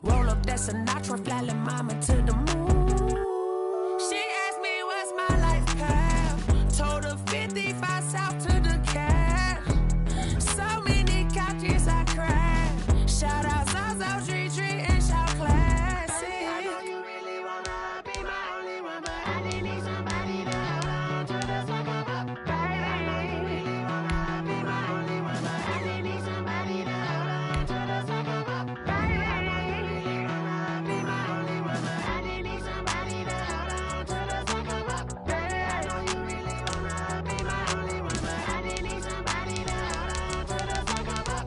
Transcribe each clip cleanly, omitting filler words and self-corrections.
Roll up that Sinatra, flying mama to the moon. She asked me what's my life path. Told her 55 south to the cab. So many couches I cried. Shout out Zazo, Tree, and shout classic. I know you really wanna be my only one, but I didn't need somebody to hold on to the second up. I know you really wanna be my only one, but I didn't need somebody to hold on to the second up. I know you really wanna be my only one, but I didn't need somebody to hold on to the second up. I know you really wanna be my only one, but I didn't need somebody to hold on to the second up.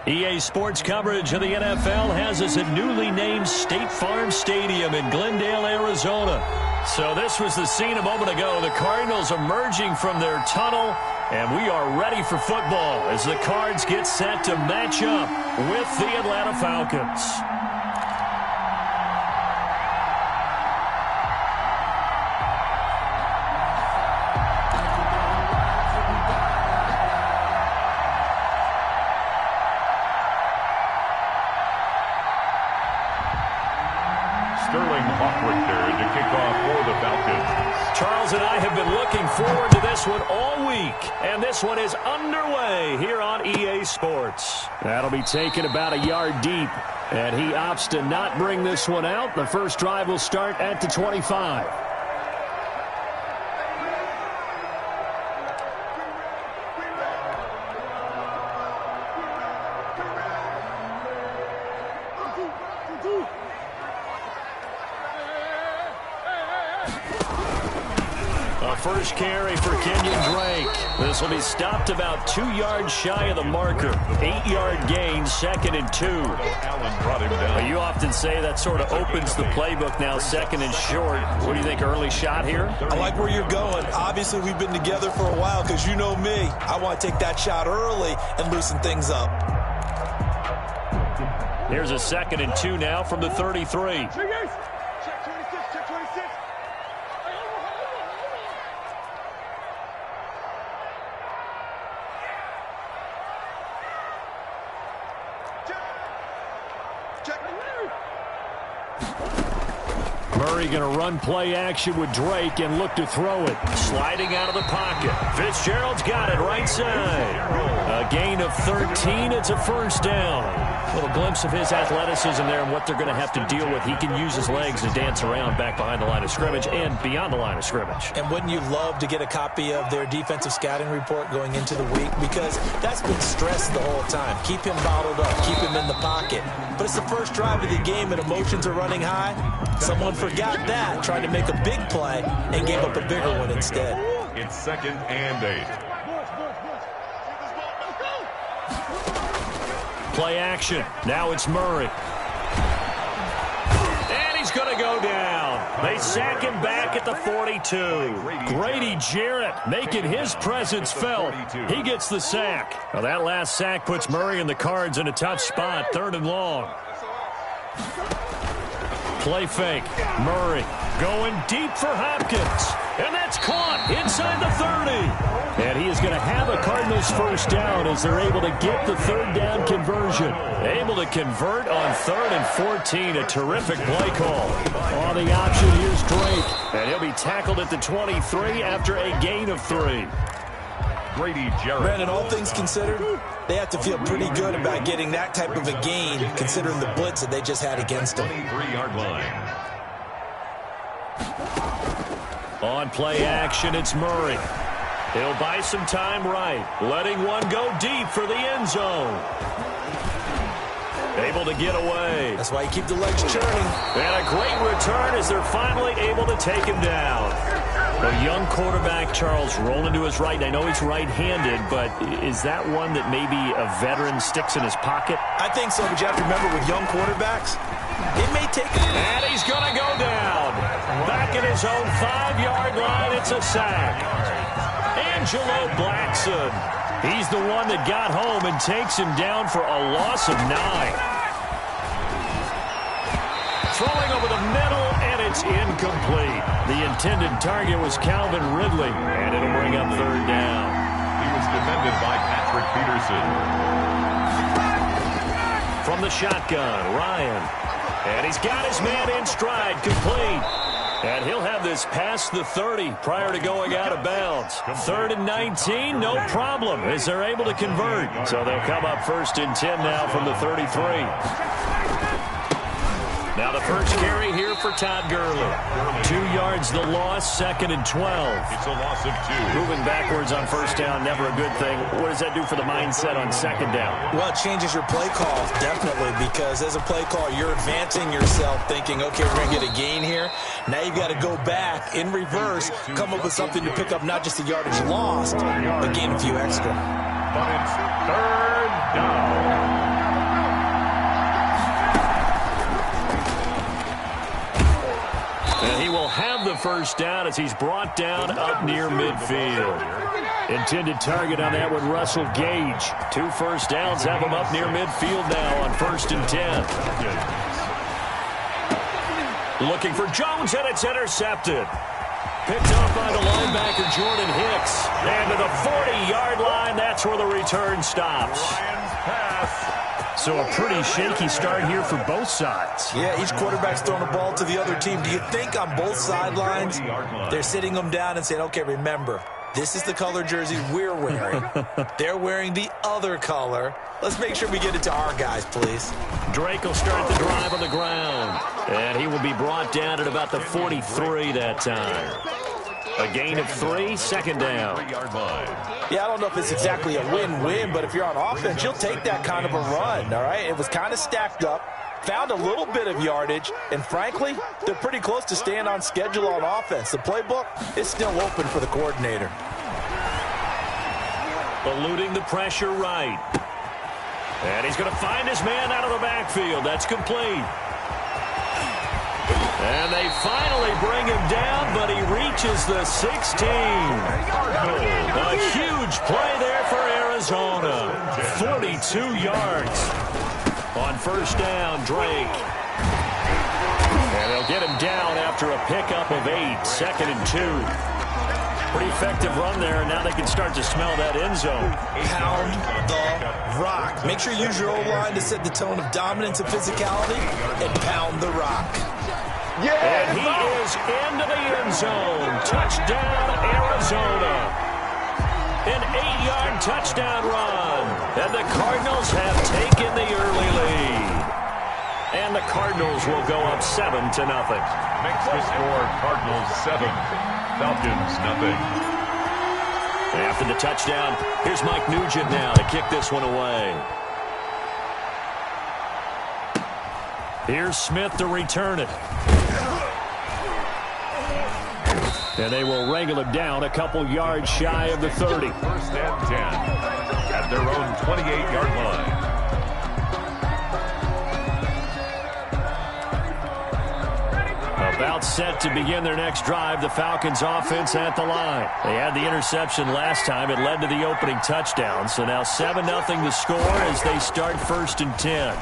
EA Sports coverage of the NFL has us at newly named State Farm Stadium in Glendale, Arizona. So this was the scene a moment ago. The Cardinals emerging from their tunnel, and we are ready for football as the Cards get set to match up with the Atlanta Falcons. Charles and I have been looking forward to this one all week, and this one is underway here on EA Sports. That'll be taken about a yard deep, and he opts to not bring this one out. The first drive will start at the 25. First carry for Kenyon Drake. This will be stopped about 2 yards shy of the marker. 8-yard gain, 2nd and 2. Allen brought him down. You often say that sort of opens the playbook now, 2nd and short. What do you think, early shot here? I like where you're going. Obviously, we've been together for a while because you know me. I want to take that shot early and loosen things up. Here's a 2nd and 2 now from the 33. Murray going to run play action with Drake and look to throw it. Sliding out of the pocket. Fitzgerald's got it right side. A gain of 13. It's a first down. A little glimpse of his athleticism there and what they're going to have to deal with. He can use his legs to dance around back behind the line of scrimmage and beyond the line of scrimmage. And wouldn't you love to get a copy of their defensive scouting report going into the week? Because that's been stressed the whole time. Keep him bottled up. Keep him in the pocket. But it's the first drive of the game and emotions are running high. Someone forgot that, tried to make a big play, and gave up a bigger one instead. It's 2nd and 8. Play action. Now it's Murray. And he's going to go down. They sack him back at the 42. Grady Jarrett making his presence felt. He gets the sack. Well, that last sack puts Murray and the Cards in a tough spot, 3rd and long. Play fake. Murray going deep for Hopkins. And that's caught inside the 30. And he is going to have a Cardinals first down as they're able to get the third down conversion. Able to convert on 3rd and 14. A terrific play call. On the option, here's Drake. And he'll be tackled at the 23 after a gain of 3. Grady Jarrett. Brandon, all things considered, they have to feel pretty good about getting that type of a gain, considering the blitz that they just had against them. 23-yard line. On play action, it's Murray. He'll buy some time right, letting one go deep for the end zone. Able to get away. That's why you keep the legs churning. And a great return as they're finally able to take him down. A young quarterback, Charles, rolling to his right. And I know he's right-handed, but is that one that maybe a veteran sticks in his pocket? I think so, but you have to remember with young quarterbacks, it may take a... And he's going to go down. Back at his own 5-yard line, it's a sack. Angelo Blackson. He's the one that got home and takes him down for a loss of 9. Throwing over the middle, and it's incomplete. The intended target was Calvin Ridley, and it'll bring up 3rd down. He was defended by Patrick Peterson. From the shotgun, Ryan. And he's got his man in stride, complete. And he'll have this past the 30 prior to going out of bounds. 3rd and 19, no problem, as they're able to convert. So they'll come up 1st and 10 now from the 33. Now the first carry here for Todd Gurley. 2 yards the loss, 2nd and 12. It's a loss of 2. Moving backwards on 1st down, never a good thing. What does that do for the mindset on 2nd down? Well, it changes your play call, definitely, because as a play call, you're advancing yourself thinking, okay, we're going to get a gain here. Now you've got to go back in reverse, come up with something to pick up not just the yardage lost, but gain a few extra. But it's 3rd down. And he will have the first down as he's brought down up near midfield. Intended target on that one, Russell Gage. 2 first downs have him up near midfield now on 1st and 10. Looking for Jones, and it's intercepted. Picked up by the linebacker, Jordan Hicks. And to the 40-yard line, that's where the return stops. Ryan's pass. So a pretty shaky start here for both sides. Yeah, each quarterback's throwing a ball to the other team. Do you think on both sidelines they're sitting them down and saying, okay, remember, this is the color jersey we're wearing. They're wearing the other color. Let's make sure we get it to our guys, please. Drake will start the drive on the ground. And he will be brought down at about the 43 that time. A gain of 3, 2nd down. Yeah, I don't know if it's exactly a win-win, but if you're on offense, you'll take that kind of a run, all right? It was kind of stacked up, found a little bit of yardage, and frankly, they're pretty close to staying on schedule on offense. The playbook is still open for the coordinator. Eluding the pressure right. And he's going to find his man out of the backfield. That's complete. And they finally bring him down, but he reaches the 16. A huge play there for Arizona. 42 yards. On 1st down, Drake. And they'll get him down after a pickup of 8, 2nd and 2. Pretty effective run there, and now they can start to smell that end zone. Pound the rock. Make sure you use your O-line to set the tone of dominance and physicality, and pound the rock. Yeah, and he is into the end zone. Touchdown, Arizona. An 8-yard touchdown run. And the Cardinals have taken the early lead. And the Cardinals will go up 7-0. Makes the score Cardinals 7, Falcons 0. After the touchdown, here's Mike Nugent now to kick this one away. Here's Smith to return it. And they will wrangle him down a couple yards shy of the 30. 1st and 10 at their own 28-yard line. About set to begin their next drive, the Falcons offense at the line. They had the interception last time. It led to the opening touchdown. So now 7-0 to score as they start 1st and 10.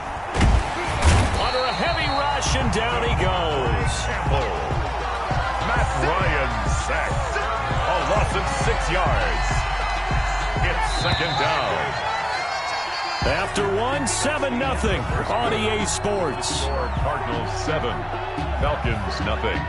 Under a heavy run. rush, and down he goes. Matt Ryan sacked. A loss of 6 yards. It's second down. After 7-0 on EA Sports. Cardinals 7, Falcons nothing.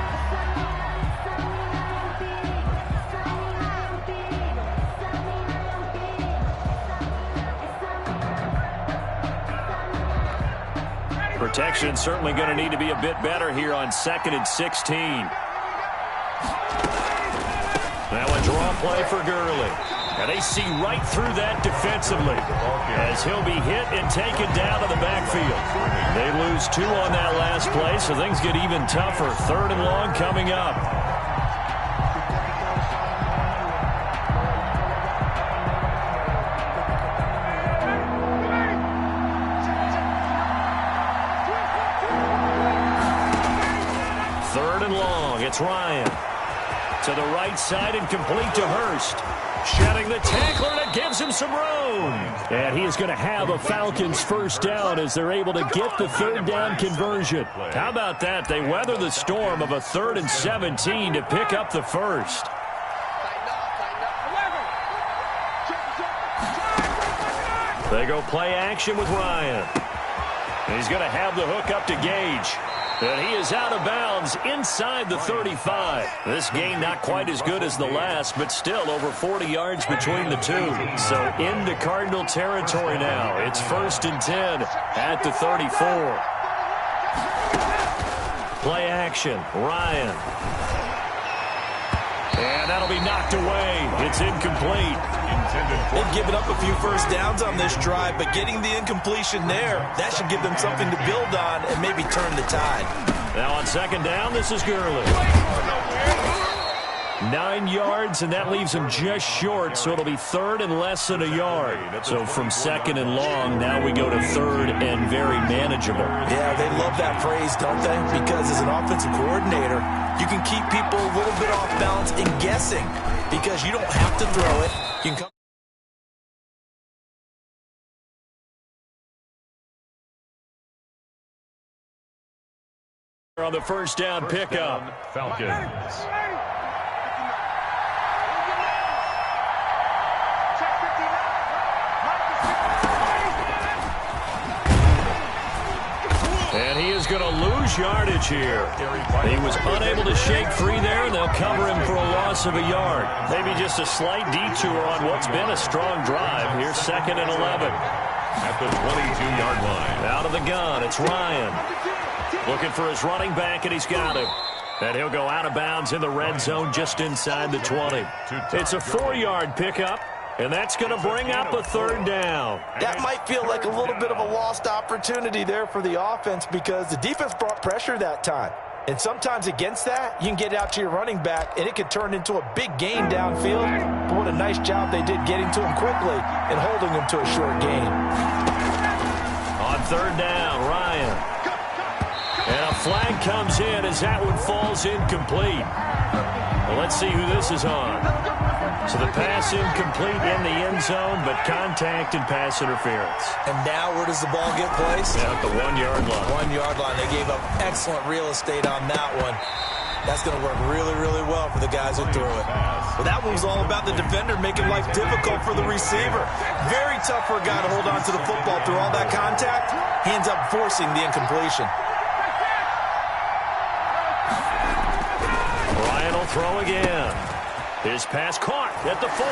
Protection certainly going to need to be a bit better here on 2nd and 16. Now a draw play for Gurley. And they see right through that defensively as he'll be hit and taken down to the backfield. They lose 2 on that last play, so things get even tougher. 3rd and long coming up. It's Ryan to the right side and complete to Hurst. Shedding the tackler, and it gives him some room. And he is going to have a Falcons first down as they're able to get the 3rd down conversion. How about that? They weather the storm of a 3rd and 17 to pick up the first. They go play action with Ryan. He's going to have the hook up to Gage. And he is out of bounds inside the 35. This game not quite as good as the last, but still over 40 yards between the two. So into Cardinal territory now. It's 1st and 10 at the 34. Play action, Ryan. And that'll be knocked away. It's incomplete. They've given up a few first downs on this drive, but getting the incompletion there, that should give them something to build on and maybe turn the tide. Now on 2nd down, this is Gurley. 9 yards, and that leaves him just short, so it'll be 3rd and less than a yard. So from 2nd and long, now we go to 3rd and very manageable. Yeah, they love that phrase, don't they? Because as an offensive coordinator, you can keep people a little bit off balance and guessing because you don't have to throw it. You can come on the first down pickup. Falcons. And he is going to lose yardage here. He was unable to shake free there, and they'll cover him for a loss of a yard. Maybe just a slight detour on what's been a strong drive. Here's 2nd and 11. At the 22-yard line. Out of the gun, it's Ryan. Looking for his running back, and he's got him. And he'll go out of bounds in the red zone just inside the 20. It's a 4-yard pickup, and that's going to bring up a 3rd down. That might feel like a little bit of a lost opportunity there for the offense because the defense brought pressure that time. And sometimes against that, you can get out to your running back, and it could turn into a big gain downfield. But what a nice job they did getting to him quickly and holding him to a short gain. On 3rd down, Ryan. And a flag comes in as that one falls incomplete. Well, let's see who this is on. So the pass incomplete in the end zone, but contact and pass interference. And now where does the ball get placed? Yeah, at the 1-yard line. 1-yard line. They gave up excellent real estate on that one. That's going to work really, really well for the guys who threw it. Well, that one was all about the defender making life difficult for the receiver. Very tough for a guy to hold on to the football through all that contact. He ends up forcing the incompletion. Ryan will throw again. His pass caught at the 4.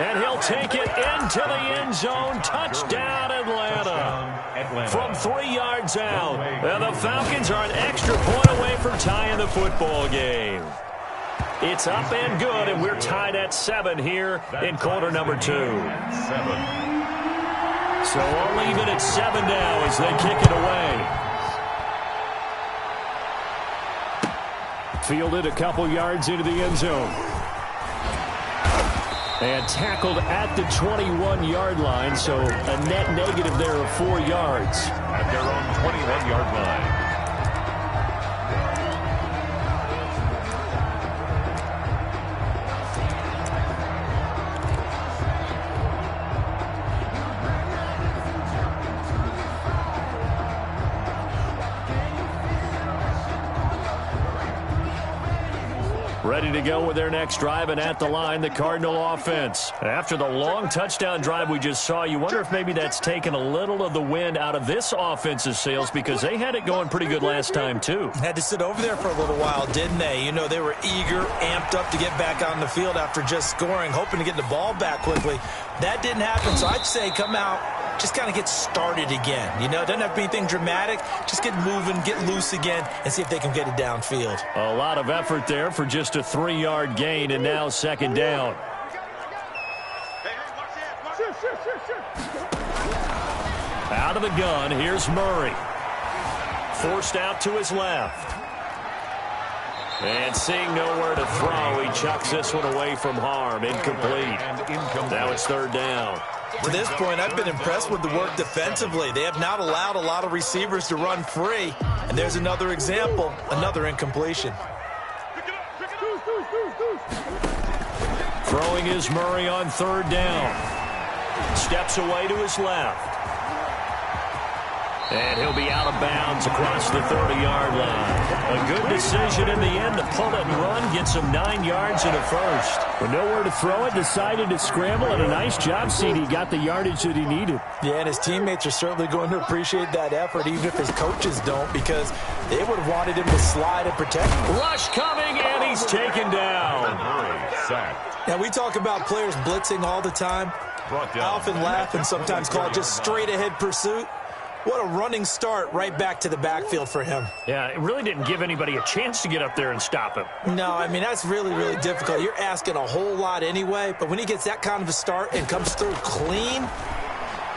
And he'll take it into the end zone. Touchdown, Atlanta. From 3 yards out. And the Falcons are an extra point away from tying the football game. It's up and good, and we're tied at 7 here in quarter number 2. 7. So we'll leave it at 7 now as they kick it away. Fielded a couple yards into the end zone. And tackled at the 21-yard line, so a net negative there of 4 yards. At their own 21-yard line. ready to go with their next drive, and at the line, the Cardinal offense. After the long touchdown drive we just saw, you wonder if maybe that's taken a little of the wind out of this offense's sails, because they had it going pretty good last time, too. Had to sit over there for a little while, didn't they? You know, they were eager, amped up to get back on the field after just scoring, hoping to get the ball back quickly. That didn't happen, so I'd say come out, just kind of get started again. You know, it doesn't have to be anything dramatic. Just get moving, get loose again, and see if they can get it downfield. A lot of effort there for just a 3-yard gain, and now second down. Out of the gun, here's Murray. Forced out to his left. And seeing nowhere to throw, he chucks this one away from harm. Incomplete. Now it's third down. To this point, I've been impressed with the work defensively. They have not allowed a lot of receivers to run free. And there's another example, another incompletion. Throwing is Murray on third down. Steps away to his left. And he'll be out of bounds across the 30-yard line. A good decision in the end to pull it and run, get some 9 yards and a first. With nowhere to throw it, decided to scramble, and a nice job, CD. Got the yardage that he needed. Yeah, and his teammates are certainly going to appreciate that effort, even if his coaches don't, because they would have wanted him to slide and protect him. Rush coming, and he's taken down. Now, we talk about players blitzing all the time. I often laugh and sometimes call it just straight-ahead pursuit. What a running start right back to the backfield for him. Yeah, it really didn't give anybody a chance to get up there and stop him. No, I mean, that's really, really difficult. You're asking a whole lot anyway, but when he gets that kind of a start and comes through clean,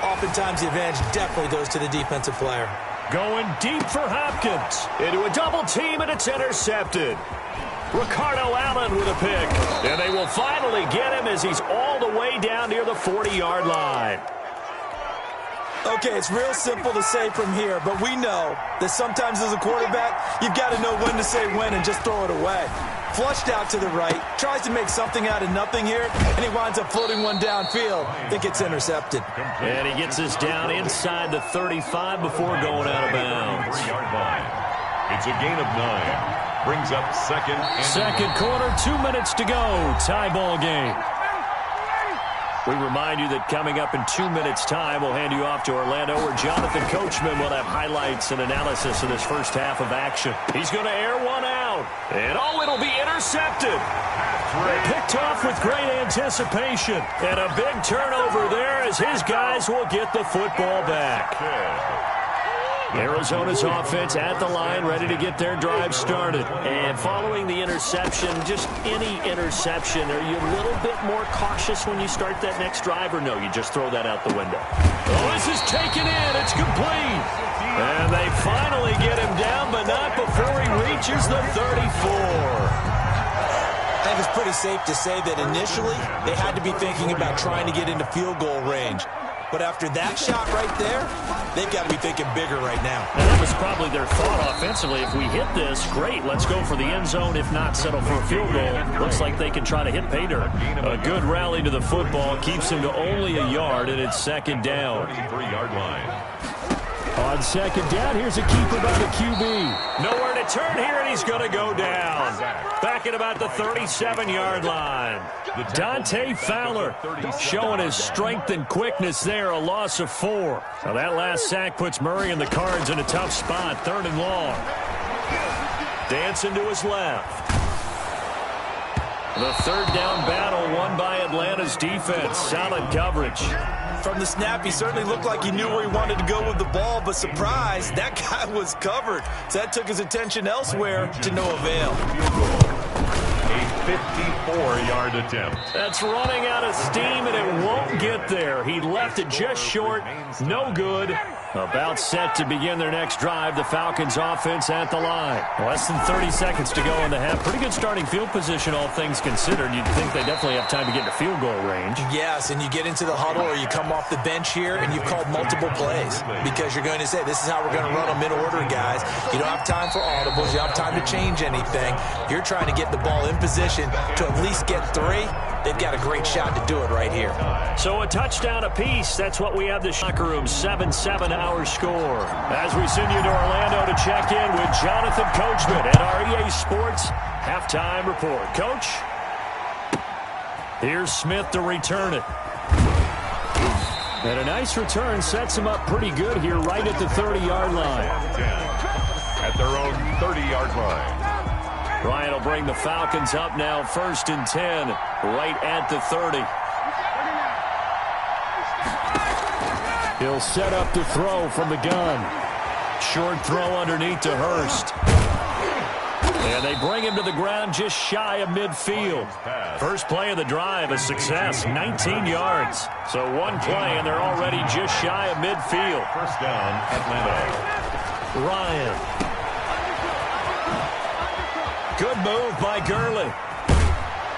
oftentimes the advantage definitely goes to the defensive player. Going deep for Hopkins. Into a double team, and it's intercepted. Ricardo Allen with a pick. And they will finally get him as he's all the way down near the 40-yard line. Okay, it's real simple to say from here, but we know that sometimes as a quarterback, you've got to know when to say when and just throw it away. Flushed out to the right, tries to make something out of nothing here, and he winds up floating one downfield that gets intercepted. And he gets this down inside the 35 before going out of bounds. It's a gain of 9. Brings up second. Second quarter, 2 minutes to go. Tie ball game. We remind you that coming up in 2 minutes' time, we'll hand you off to Orlando, where Jonathan Coachman will have highlights and analysis of this first half of action. He's going to air one out. And, it'll be intercepted. Picked off with great anticipation. And a big turnover there as his guys will get the football back. Arizona's offense at the line, ready to get their drive started. And following the interception, just any interception, are you a little bit more cautious when you start that next drive, or no, you just throw that out the window? Oh, this is taken in. It's complete. And they finally get him down, but not before he reaches the 34. I think it's pretty safe to say that initially they had to be thinking about trying to get into field goal range. But after that shot right there, they've got to be thinking bigger right now. And that was probably their thought offensively. If we hit this, great, let's go for the end zone. If not, settle for a field goal. Looks like they can try to hit pay dirt. A good rally to the football keeps him to only a yard, and it's second down. 33-yard line. On second down, here's a keeper by the QB. Nowhere to turn here, and he's going to go down. Back at about the 37-yard line. Dante Fowler showing his strength and quickness there, a loss of 4. Now that last sack puts Murray and the Cards in a tough spot, 3rd and long. Dancing to his left. The third down battle won by Atlanta's defense. Solid coverage. From the snap, he certainly looked like he knew where he wanted to go with the ball, but surprise, that guy was covered. So that took his attention elsewhere to no avail. A 54-yard attempt. That's running out of steam, and it won't get there. He left it just short. No good. About set to begin their next drive. The Falcons offense at the line. Less than 30 seconds to go in the half. Pretty good starting field position, all things considered. You'd think they definitely have time to get to field goal range. Yes, and you get into the huddle or you come off the bench here and you've called multiple plays because you're going to say, this is how we're going to run them in order, guys. You don't have time for audibles. You don't have time to change anything. You're trying to get the ball in position to at least get 3. They've got a great shot to do it right here. So a touchdown apiece. That's what we have the locker room. 7-7 our score. As we send you to Orlando to check in with Jonathan Coachman at our EA Sports Halftime Report. Coach, here's Smith to return it. And a nice return sets him up pretty good here right at the 30-yard line. At their own 30-yard line. Ryan will bring the Falcons up now 1st and 10 right at the 30. He'll set up the throw from the gun. Short throw underneath to Hurst. And they bring him to the ground just shy of midfield. First play of the drive, a success, 19 yards. So one play, and they're already just shy of midfield. First down, Atlanta. Ryan. Good move by Gurley.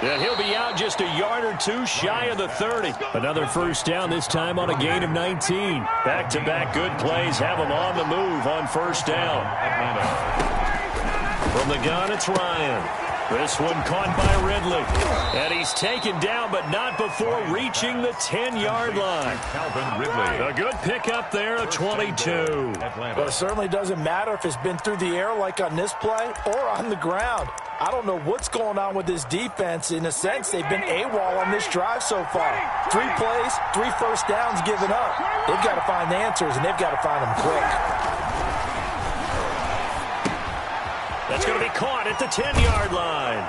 And he'll be out just a yard or two shy of the 30. Another first down, this time on a gain of 19. Back-to-back good plays have him on the move on first down. From the gun, it's Ryan. This one caught by Ridley. And he's taken down, but not before reaching the 10-yard line. Calvin Ridley. A good pickup there, a 22. Well, it certainly doesn't matter if it's been through the air like on this play or on the ground. I don't know what's going on with this defense. In a sense, they've been AWOL on this drive so far. 3 plays, 3 first downs given up. They've got to find the answers, and they've got to find them quick. That's going to be caught at the 10-yard line.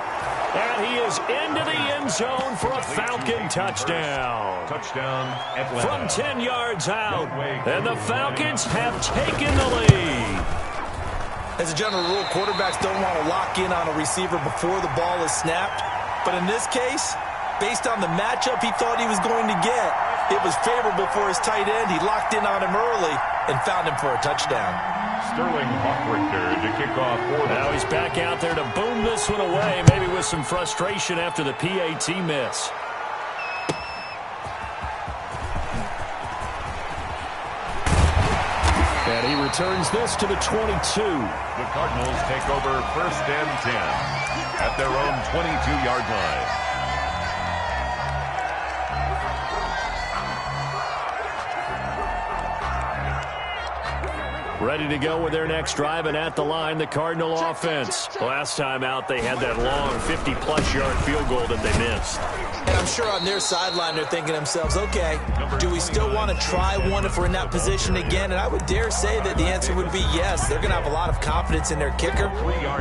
And he is into the end zone for a Falcon touchdown. Touchdown, Atlanta. From 10 yards out, and the Falcons have taken the lead. As a general rule, quarterbacks don't want to lock in on a receiver before the ball is snapped. But in this case, based on the matchup he thought he was going to get, it was favorable for his tight end. He locked in on him early and found him for a touchdown. Sterling Hawkwrichter to kick off for them. Now he's back out there to boom this one away, maybe with some frustration after the PAT miss. And he returns this to the 22. The Cardinals take over 1st and 10 at their own 22-yard line. Ready to go with their next drive, and at the line, the Cardinal offense. Last time out, they had that long 50-plus yard field goal that they missed. And I'm sure on their sideline, they're thinking to themselves, okay, do we still want to try one if we're in that position again? And I would dare say that the answer would be yes. They're going to have a lot of confidence in their kicker.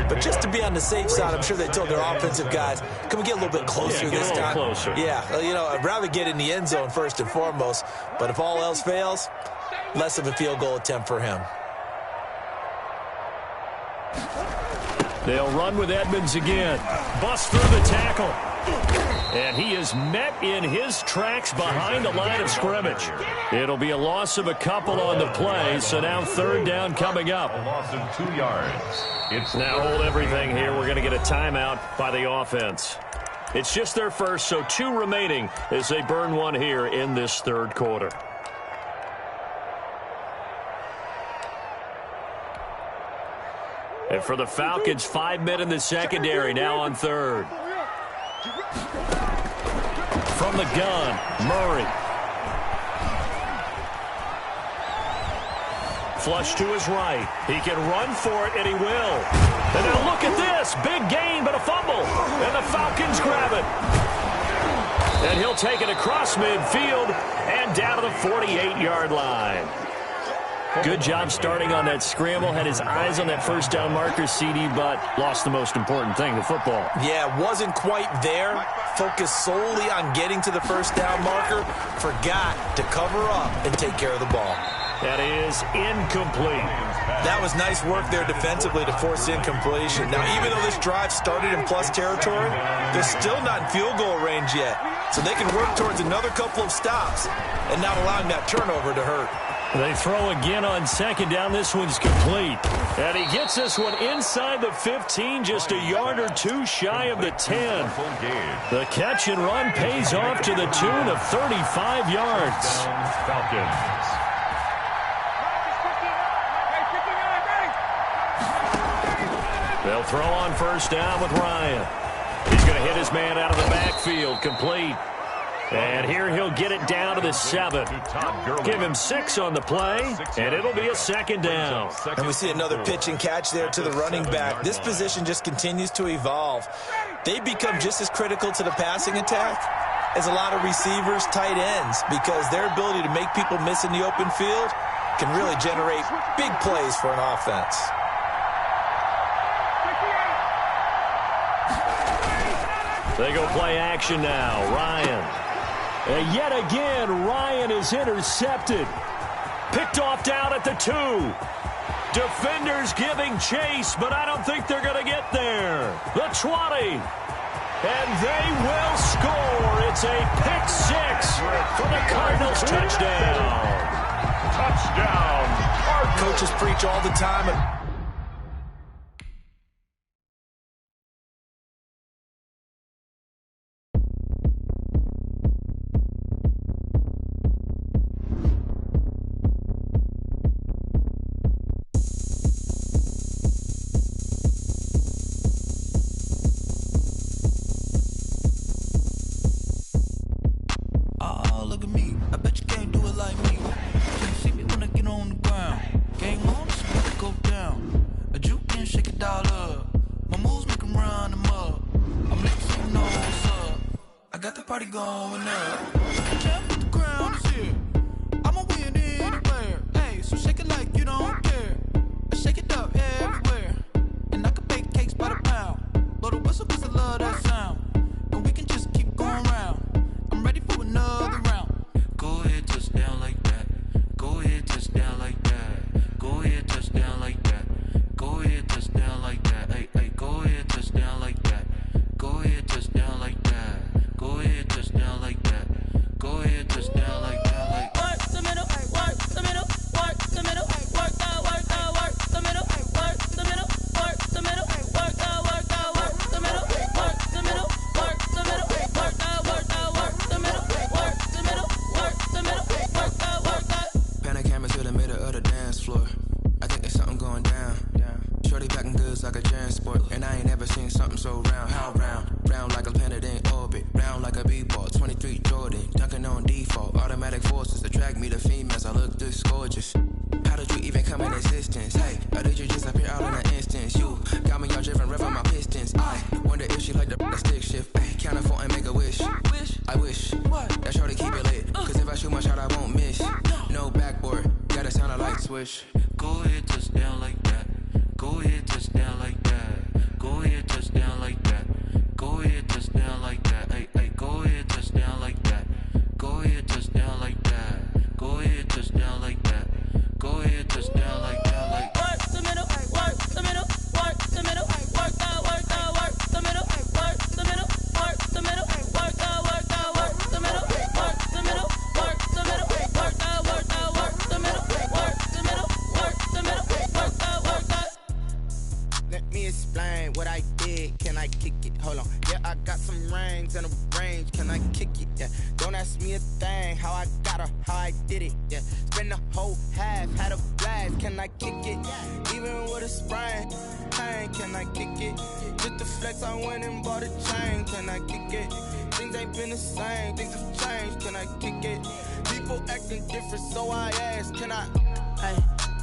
But just to be on the safe side, I'm sure they told their offensive guys, can we get a little bit closer this time? Closer. Yeah, you know, I'd rather get in the end zone first and foremost. But if all else fails, less of a field goal attempt for him. They'll run with Edmonds again. Bust through the tackle. And he is met in his tracks behind the line of scrimmage. It'll be a loss of a couple on the play, so now 3rd down coming up. A loss of 2 yards. It's now hold everything here. We're going to get a timeout by the offense. It's just their first, so 2 remaining as they burn one here in this 3rd quarter. And for the Falcons, 5 men in the secondary, now on 3rd. From the gun, Murray. Flush to his right. He can run for it, and he will. And now look at this. Big gain, but a fumble. And the Falcons grab it. And he'll take it across midfield and down to the 48-yard line. Good job starting on that scramble. Had his eyes on that first down marker, CD, but lost the most important thing, the football. Yeah, wasn't quite there. Focused solely on getting to the first down marker. Forgot to cover up and take care of the ball. That is incomplete. That was nice work there defensively to force incompletion. Now, even though this drive started in plus territory, they're still not in field goal range yet. So they can work towards another couple of stops and not allowing that turnover to hurt. They throw again on 2nd down. This one's complete. And he gets this one inside the 15, just a yard or 2 shy of the 10. The catch and run pays off to the tune of 35 yards. Falcons. They'll throw on first down with Ryan. He's going to hit his man out of the backfield. Complete. And here he'll get it down to the 7. Give him 6 on the play, and it'll be a second down. And we see another pitch and catch there to the running back. This position just continues to evolve. They become just as critical to the passing attack as a lot of receivers, tight ends, because their ability to make people miss in the open field can really generate big plays for an offense. They go play action now. Ryan. And yet again, Ryan is intercepted. Picked off down at the 2. Defenders giving chase, but I don't think they're going to get there. The 20. And they will score. It's a pick 6 for the Cardinals. Touchdown. Touchdown. Coaches preach all the time. Go ahead, touchdown like that. Go ahead, touchdown like that. Go ahead, touchdown like that. Go ahead, touchdown like that. Hey, hey, go ahead, touchdown like that. Go ahead, touchdown like that. Go ahead, touchdown like that. Go ahead, touchdown like that. Like work the middle, work the middle, work the middle, work that, work the middle, work the middle, work the middle, work that, work the middle, work the middle, work the middle, work that, work the middle, work the middle, work the middle, work that. Let me explain what I did. Can I kick it? Hold on. Yeah, I got some rings and a range. Can I kick it? Yeah. Don't ask me a thing. How I got her, how I did it. Yeah. Spend the whole half, had a blast. Can I kick it? Even with a sprain. Pain, can I kick it? Just the flex, I went and bought a chain. Can I kick it? Things ain't been the same. Things have changed. Can I kick it? People acting different, so I ask. Can I? Hey,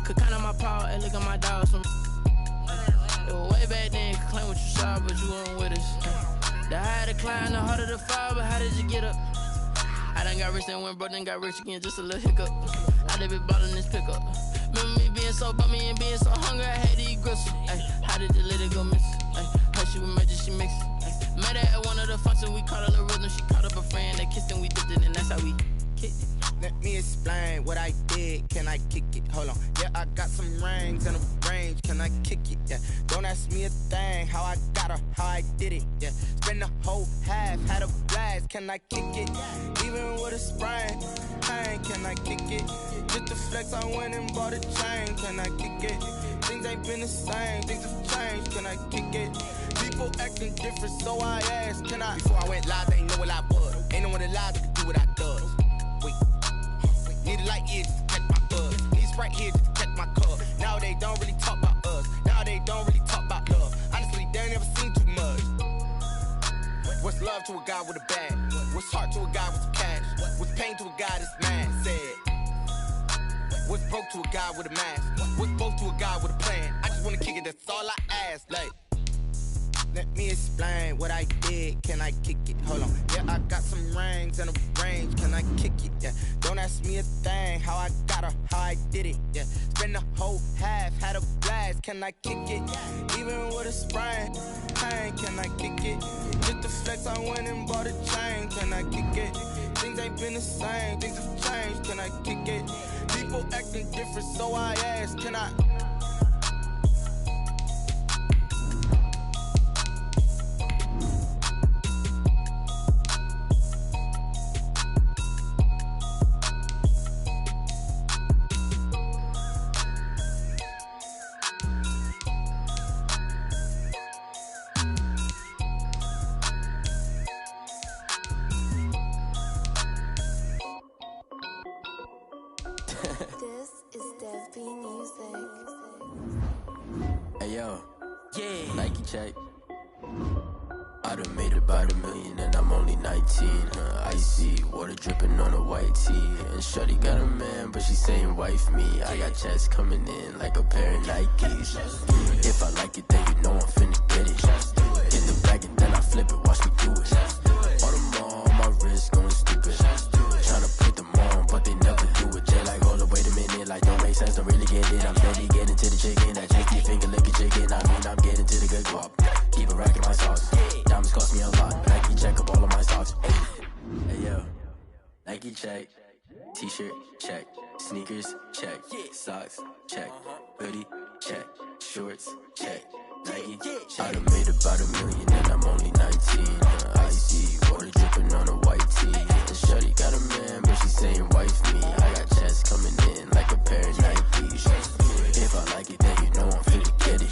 could count on my power and look at my dogs from. It was way back then, could claim what you saw, but you weren't with us. The higher the climb, the harder the fall, but how did you get up? I done got rich and went broke, then got rich again, just a little hiccup. I done been bottling this pickup. Remember me being so bummy and being so hungry, I had to eat gristle. Ay, how did the lady go miss? Her she was magic, she mixed. Met her at one of the functions, we caught a little rhythm. She caught up a friend, they kissed and we dipped it, and that's how we kicked it. Let me explain what I did. Can I kick it? Hold on. Yeah, I got some rings and a range. Can I kick it? Yeah. Don't ask me a thing. How I got her, how I did it. Yeah. Spend the whole half, had a blast. Can I kick it? Even with a sprain. Pain, can I kick it? Just the flex, I went and bought a chain. Can I kick it? Things ain't been the same. Things have changed. Can I kick it? People acting different, so I asked. Can I? Before I went live, they ain't know what I was. Ain't no one alive that could do what I does. Need a light here just to catch my buzz. Need Sprite here just to catch my cup. Now they don't really talk about us. Now they don't really talk about love. Honestly, they ain't never seen too much. What's love to a guy with a bag? What's heart to a guy with a cat? What's pain to a guy that's mad? Said. What's broke to a guy with a mask? What's both to a guy with a plan? I just wanna kick it, that's all I ask. Like, let me explain what I did. Can I kick it? Hold on. Yeah, I got some rings and a range. Can I kick it? Yeah. Don't ask me a thing. How I got her, how I did it. Yeah. Spend the whole half, had a blast. Can I kick it? Even with a sprain. Pain, can I kick it? Just the flex, I went and bought a chain. Can I kick it? Things ain't been the same. Things have changed. Can I kick it? People acting different, so I ask. Can I? This is Dev B Music. Hey yo, yeah, Nike check. I done made about $1 million and I'm only 19. Icy water dripping on a white tee. And shorty got a man, but she saying wife me. I got checks coming in like a pair of Nikes. If I like it, then you know I'm finna get it. Get the bag and then I flip it, watch me do it. All them on my wrist going stupid. Tryna put them on, but they never do it. Jay like, hold up, wait a minute, like don't make sense, don't really get it. I'm steady getting to the chicken, that chicky finger licking chicken. I mean, I'm getting to the good guap. Keep a rack in my sauce. Diamonds cost me a lot. Nike check up all of my socks. Hey yo, Nike check. T-shirt check. Sneakers check. Socks check. Hoodie check. Shorts check. Nike. I done made about $1 million and I'm only 19. Icy water dripping on a white tee. And shorty got a man, but she saying wife me. I got checks coming in like a pair of Nikes. If I like it, then you know I'm finna get it.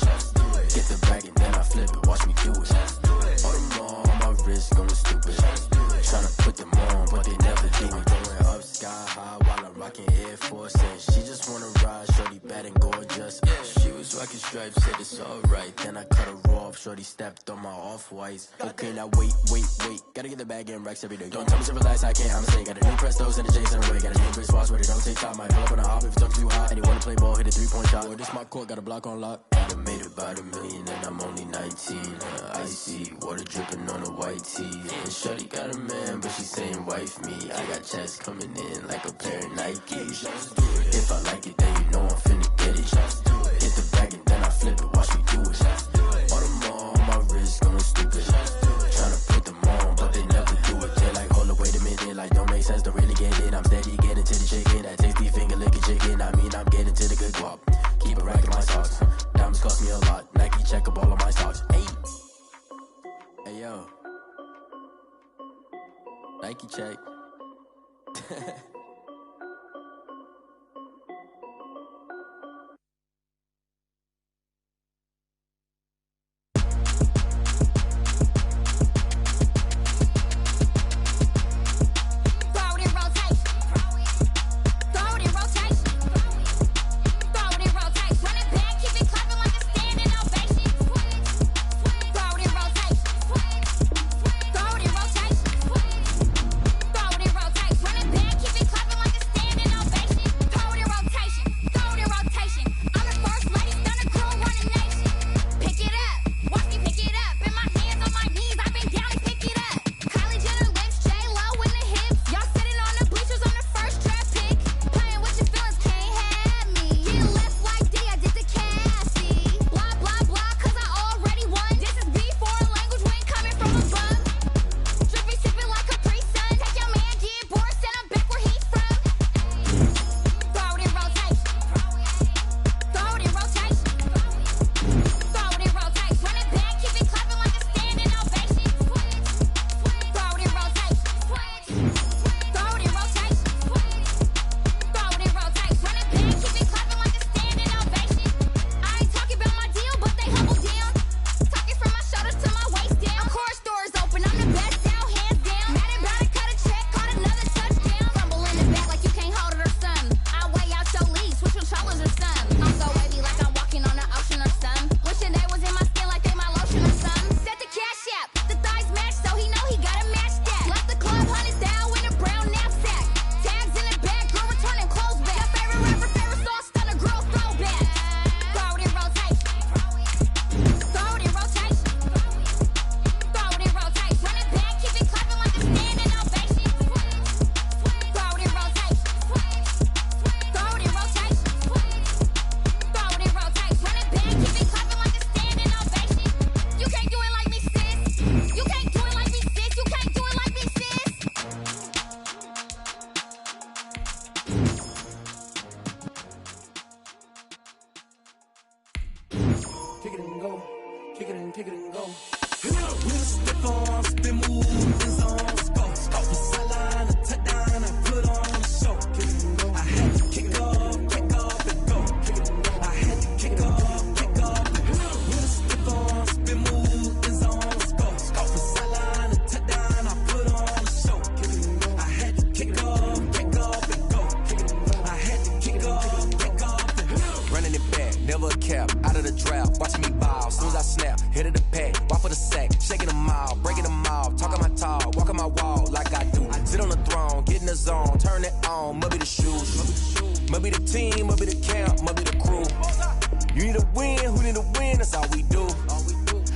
Get the bag and then I flip it, watch me do it. All them on my wrist going stupid. Tryna put them on, but they never do it. Going up sky high while I'm rocking Air Force. And she just wanna ride, shorty bad and gorgeous. She was rocking stripes, said it's alright. Then I cut her off, shorty stepped on my off-whites. Okay, now wait. Gotta get the bag and racks every day. Don't tell me to relax, I can't, I'm saying. Got a new Prestos and a J's in a way. Got a new wristwatch where they don't take time. Might pull up on a hop if it's too hot. And you wanna play ball, hit a 3-point shot. Well, this my court, got a block on lock. I done made about $1 million and I'm only 19. Icy water dripping on a white tee. And shorty got a man, but she saying wife me. I got checks coming in like a pair of Nikes. If I like it, then you know I'm finna get it. Hit the bag and then I flip it, watch me do it. All them on my wrist going stupid. Tryna put them on, but they never do it. They like, hold up, wait a minute, like don't make sense, don't really get it. I'm steady getting to the chicken, that tasty finger licking chicken. I mean, I'm getting to the good guap. Keep a rack in my socks. Diamonds cost me a lot. Nike check up all of my socks. Hey yo, Nike check. Keep it go. With stiff arms, spin moves, and zones, go. From sideline to touchdown, I put on a show. I had to kick off, and go. I had to kick off, and go. With stiff arms, spin moves, and zones, go. From sideline to touchdown, I put on a show. I had to kick off, and go. I had to kick off, and go. Running it back, never a cap, out of the drought. Watch me ball, soon as I snap, hit of the pack, walk for the sack, shaking them all, breaking them off, talking my talk, walking my wall like I do. Sit on the throne, get in the zone, turn it on, must be the shoes, must be the team, must be the camp, must be the crew. You need a win, who need a win, that's all we do.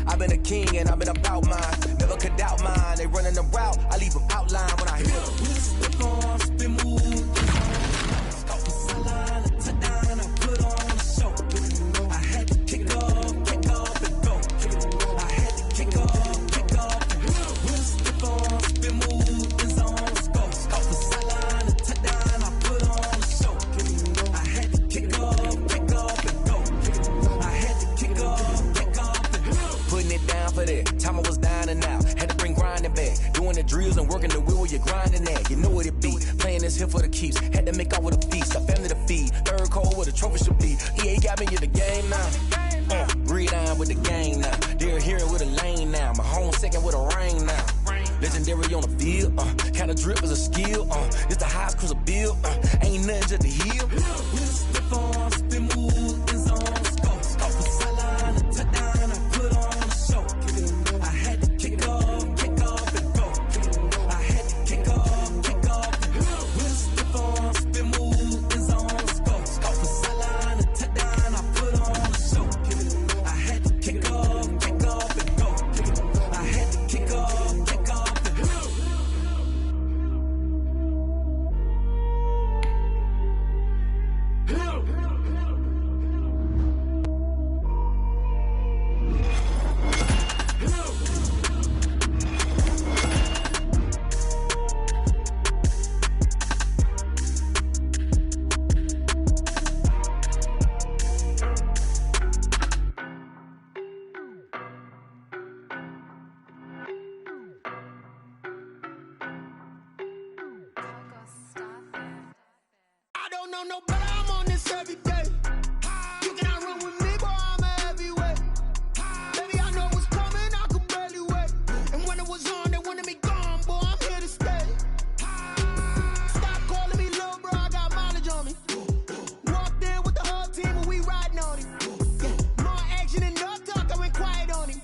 I've been a king and I've been about mine, never could doubt mine. They running the route, I leave them outline when I hit them. Stiff arms, spin moves, from sideline to touchdown, I put on a show. I had to kick off, and go. I had to kick off, and go. With stiff arms, spin moves, and zones, go. From sideline to touchdown, I put on a show. I had to kick off, and go. I had to kick off, and go. Putting it down for that, time I was down and out, had to bring grinding back, doing the drills and working the wheel where you're grinding at, you know what it be, playing this here for the keeps, had to make out with a feast, a family to feed, third cold where the trophy should be, EA got me in the game now, breathe on with the game now, they're hearing with a lane now, my home second with a rain now, legendary on the field, kind of drip is a skill, it's the highest cruiser bill, ain't nothing just to heal. With stiff arms, spin moves, and zones, go. From sideline to touchdown, I put on a show. I had to kick off, and go. I had to kick off, and go. With stiff arms, spin moves, and zones, go. From sideline to touchdown, I put on a show. I had to kick off, and go. I had to kick off, and go. I don't know no better, I'm on this every day. You cannot run with me, boy, I'm a heavyweight. Baby, I know what's coming, I could barely wait. And when it was on, they wanted me gone, boy, I'm here to stay. Stop calling me little bro, I got mileage on me. Walked in with the whole team and we riding on him. More action and no talk, I went quiet on him.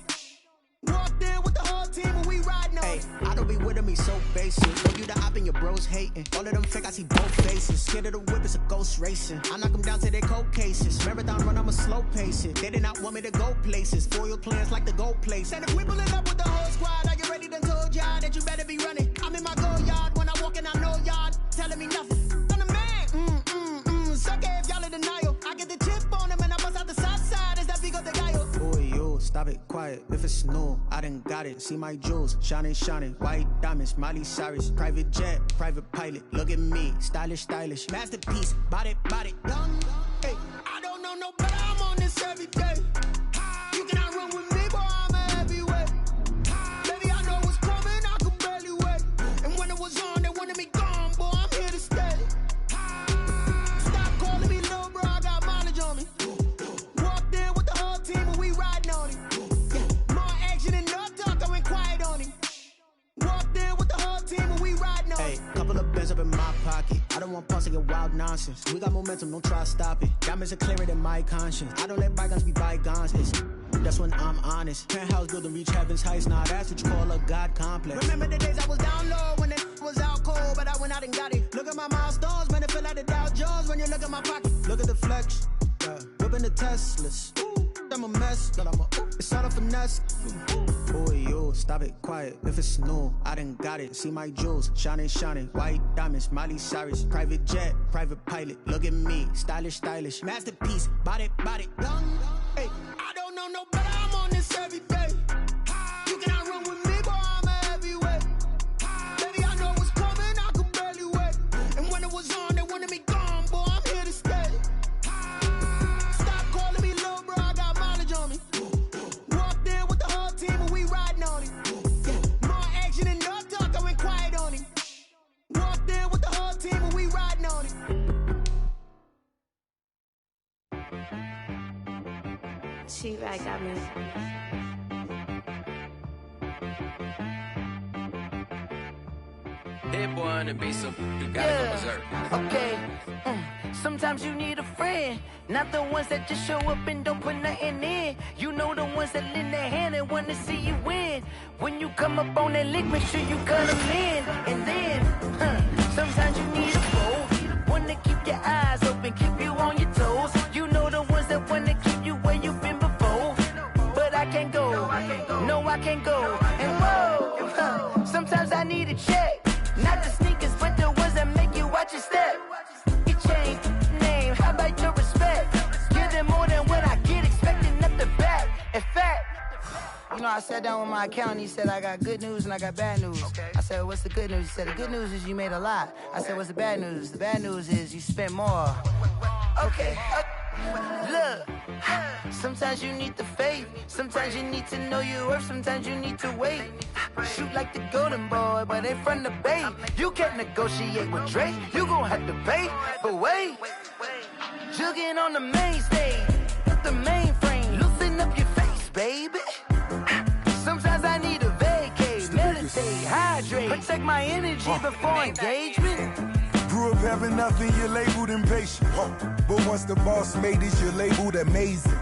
Walked in with the whole team and we riding on him. I don't be with him, he's so basic. Know you the op and your bros hating. All of them fake, I see both faces. Scared of the whip, it's a ghost racing. I knock them down to their cold cases. Marathon run, I'ma slow pace it. They did not want me to go places. Foil plans like the gold place. And if we pulling up with the whole squad, I get ready to told y'all that you better be running. I'm in my go yard when I walk in, I know y'all telling me nothing. I'm the man, suck it if y'all in denial. I get the chip on them and I bust out the south side. Is that big of the guy? Boy, yo, stop it, quiet. If it's new, I done got it. See my jewels, shining, white diamonds, Miley Cyrus, private jet, private pilot. Look at me, stylish, masterpiece, body, young. Hey, I don't know no better, I'm on this every day. You cannot run with me, boy, I'm a heavyweight. Baby, I know what's coming, I could barely wait. And when it was on, they wanted me gone, boy, I'm here to stay. Stop calling me little bro, I got mileage on me. Walked in with the whole team and we riding on him. More action and no talk, I went quiet on him. Walked in with the whole team and we riding on him. Hey, couple of bands up in my pocket. I don't want pause to get wild nonsense. We got momentum, don't try to stop it. Diamonds are clearer than my conscience. I don't let bygones be bygones. That's when I'm honest. Penthouse building reach heaven's heights. Nah, that's what you call a God complex. Remember the days I was down low when it was out cold, but I went out and got it. Look at my milestones, man, it feel like the Dow Jones when you look at my pocket. Look at the flex, whipping the Teslas. I'm a mess, but it's all a finesse. Boy, yo, stop it, quiet. If it's new, I done got it. See my jewels, shining, white diamonds, Miley Cyrus, private jet, private pilot. Look at me, stylish, masterpiece, body, young. Hey, I don't know no better, I'm on this every day. You cannot run with me, boy, I'm a heavyweight. Baby, I know what's coming, I could barely wait. And when it was on, they wanted me gone, boy, I'm here to stay. Stop calling me little bro, I got mileage on me. Walked in with the whole team Everybody got me. Hit one and be some. You gotta go berserk. Okay. Sometimes you need a friend, not the ones that just show up and don't put nothing in. You know the ones that lend their hand and want to see you win. When you come up on that lick, make sure you cut them in. And then, sometimes you need a foe, one to keep your eyes open, keep you on your toes. You know the ones that want to keep you where you've been before. But I can't go, no I can't go. And whoa, sometimes I need a check. Not the sneakers, but the ones that make you watch your step. You change name, how about your respect? Give them more than what I get, expecting nothing back. In fact, you know, I sat down with my accountant, he said I got good news and I got bad news. I said, what's the good news? He said, the good news is you made a lot. I said, what's the bad news? The bad news is you spent more. Okay. Look, sometimes you need the faith, sometimes you need to know your worth, sometimes you need to wait. Shoot like the golden boy, but ain't from the bay. You can't negotiate with Drake, you gon' have to pay. But wait, jugging on the main stage, the mainframe, loosen up your face, baby. Sometimes I need a vacate, meditate, hydrate, protect my energy before engagement. Grew up having nothing, you're labeled impatient. But once the boss made it, you're labeled amazing.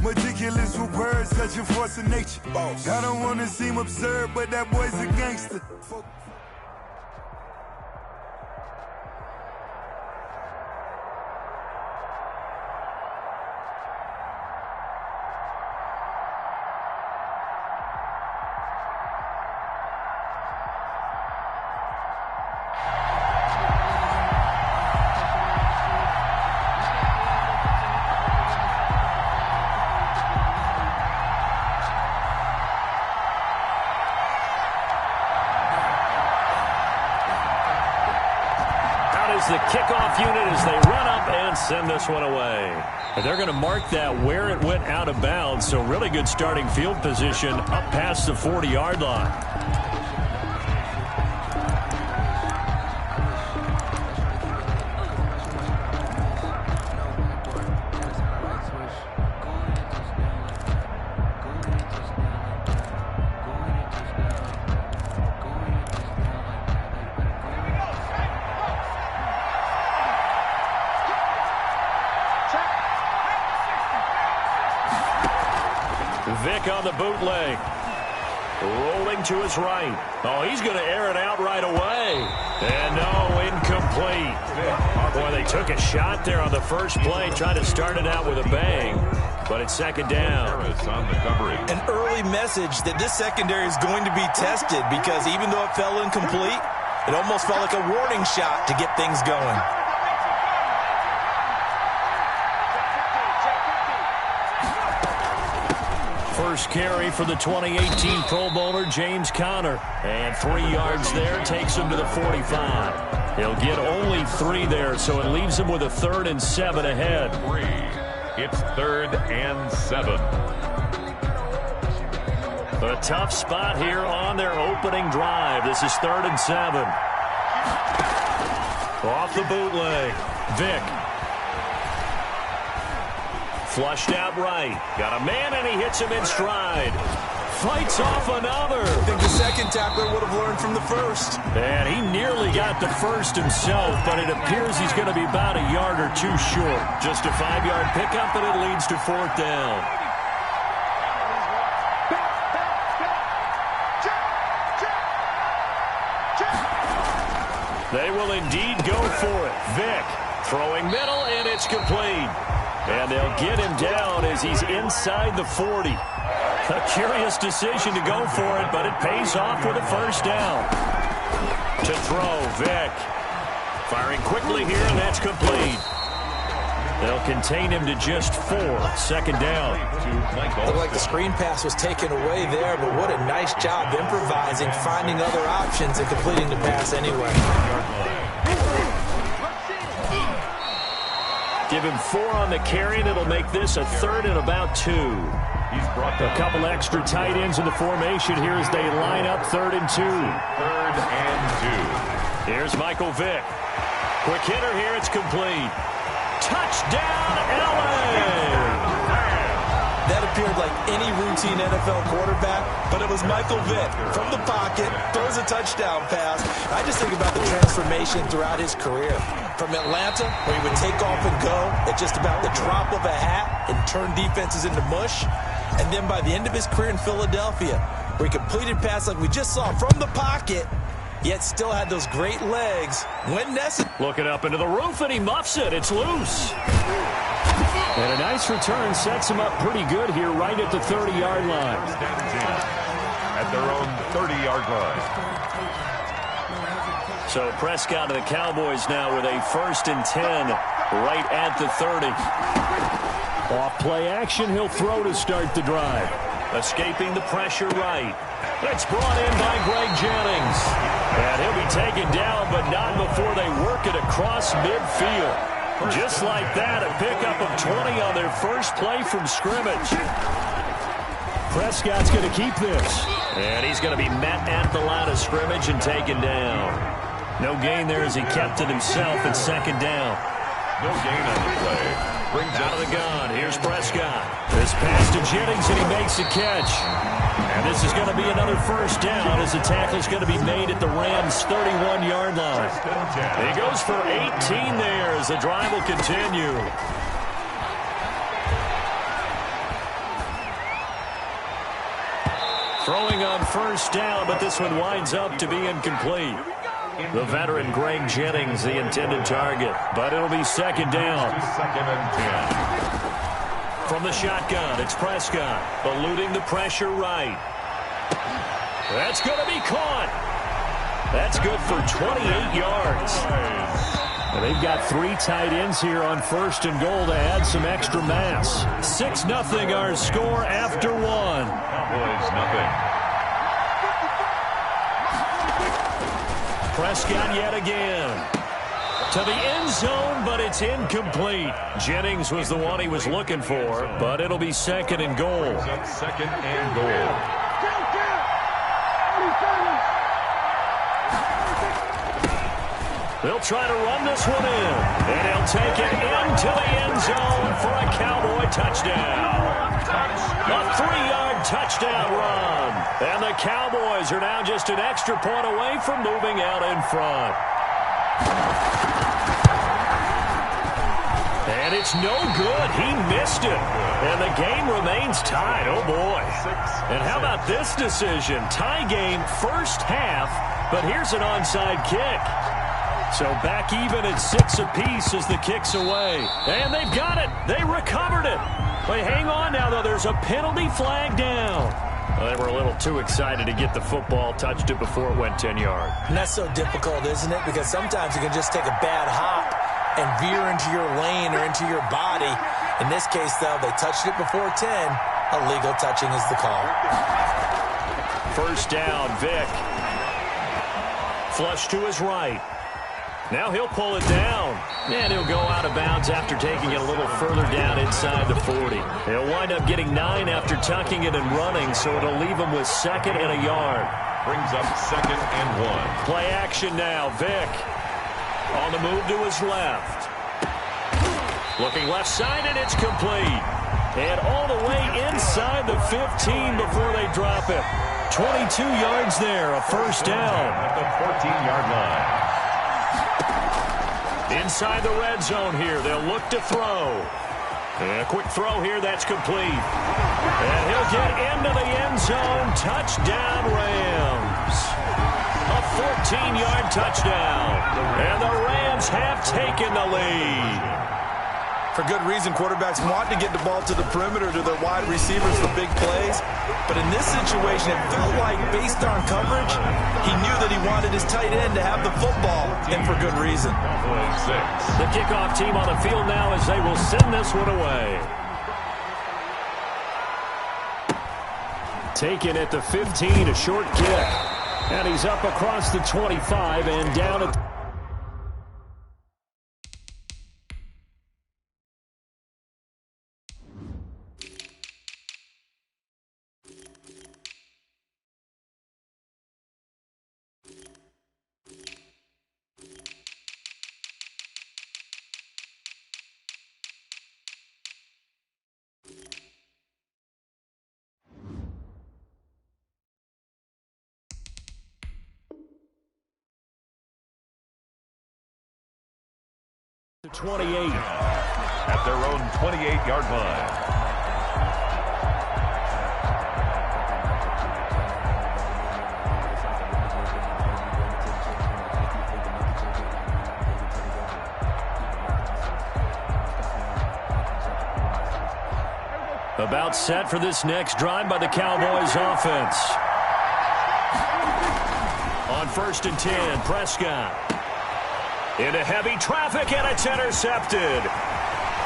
Meticulous with words, such a force of nature. I don't wanna seem absurd, but that boy's a gangster. The kickoff unit as they run up and send this one away. And they're going to mark that where it went out of bounds, so really good starting field position up past the 40-yard line. Vic on the bootleg. Rolling to his right. Oh, he's going to air it out right away. And no, incomplete. Boy, they took a shot there on the first play, trying to start it out with a bang. But it's second down. An early message that this secondary is going to be tested because even though it fell incomplete, it almost felt like a warning shot to get things going. First carry for the 2018 Pro Bowler, James Conner. And 3 yards there takes him to the 45. He'll get only 3 there, so it leaves him with a 3rd and 7 ahead. It's 3rd and 7. A tough spot here on their opening drive. This is 3rd and 7. Off the bootleg. Vic. Flushed out right. Got a man, and he hits him in stride. Fights off another. I think the second tackler would have learned from the first. And he nearly got the first himself, but it appears he's going to be about a yard or two short. Just a 5-yard pickup, and it leads to 4th down. They will indeed go for it. Vic throwing middle, and it's complete. And they'll get him down as he's inside the 40. A curious decision to go for it, but it pays off with a first down. To throw, Vic. Firing quickly here, and that's complete. They'll contain him to just 4. Second down. Looked like the screen pass was taken away there, but what a nice job improvising, finding other options, and completing the pass anyway. Give him 4 on the carry, and it'll make this a 3rd and about 2. He's brought a couple extra tight ends in the formation here as they line up 3rd and 2. 3rd and 2. Here's Michael Vick. Quick hitter here. It's complete. Touchdown, LA! That appeared like any routine NFL quarterback, but it was Michael Vick from the pocket, throws a touchdown pass. I just think about the transformation throughout his career. From Atlanta, where he would take off and go at just about the drop of a hat and turn defenses into mush. And then by the end of his career in Philadelphia, where he completed passes like we just saw from the pocket, yet still had those great legs when necessary. Looking up into the roof, and he muffs it. It's loose. And a nice return sets him up pretty good here right at the 30-yard line. At their own 30-yard line. So Prescott and the Cowboys now with a 1st and 10 right at the 30. Off play action, he'll throw to start the drive. Escaping the pressure right. It's brought in by Greg Jennings. And he'll be taken down, but not before they work it across midfield. Just like that, a pickup of 20 on their first play from scrimmage. Prescott's going to keep this. And he's going to be met at the line of scrimmage and taken down. No gain there as he kept it himself at 2nd down. No gain on the play. Brings out of the gun. Here's Prescott. This pass to Jennings, and he makes a catch. And this is going to be another 1st down as the tackle's going to be made at the Rams' 31-yard line. He goes for 18 there as the drive will continue. Throwing on 1st down, but this one winds up to be incomplete. The veteran Greg Jennings, the intended target, but it'll be 2nd down. 2nd and 10. From the shotgun, it's Prescott, eluding the pressure right. That's going to be caught. That's good for 28 yards. And they've got 3 tight ends here on 1st and goal to add some extra mass. 6-0 our score after 1. Cowboys, nothing. Prescott yet again. To the end zone, but it's incomplete. Jennings was the one he was looking for, but it'll be 2nd and goal. 2nd and goal. They'll try to run this one in, and he'll take it into the end zone for a Cowboy touchdown. A 3-yard touchdown run, and the Cowboys are now just an extra point away from moving out in front. And it's no good. He missed it. And the game remains tied. Oh, boy. And how about this decision? Tie game, 1st half, but here's an onside kick. So back even at 6 apiece as the kick's away. And they've got it. They recovered it. They hang on now, though. There's a penalty flag down. Well, they were a little too excited to get the football, touched it before it went 10 yards. And that's so difficult, isn't it? Because sometimes you can just take a bad hop and veer into your lane or into your body. In this case, though, they touched it before 10. Illegal touching is the call. 1st down, Vick. Flush to his right. Now he'll pull it down. And he'll go out of bounds after taking it a little further down inside the 40. He'll wind up getting 9 after tucking it and running, so it'll leave him with 2nd and a yard. Brings up 2nd and 1. Play action now, Vick. On the move to his left. Looking left side, and it's complete. And all the way inside the 15 before they drop it. 22 yards there, a 1st down. At the 14-yard line. Inside the red zone here, they'll look to throw. And a quick throw here, that's complete. And he'll get into the end zone. Touchdown, Rams. A 14-yard touchdown. And the Rams have taken the lead. For good reason, quarterbacks want to get the ball to the perimeter to their wide receivers for big plays. But in this situation, it felt like, based on coverage, he knew that he wanted his tight end to have the football, and for good reason. The kickoff team on the field now as they will send this one away. Taken at the 15, a short kick. And he's up across the 25 and down at the 28. At their own 28-yard line. About set for this next drive by the Cowboys offense. On 1st and 10, Prescott. Into heavy traffic, and it's intercepted.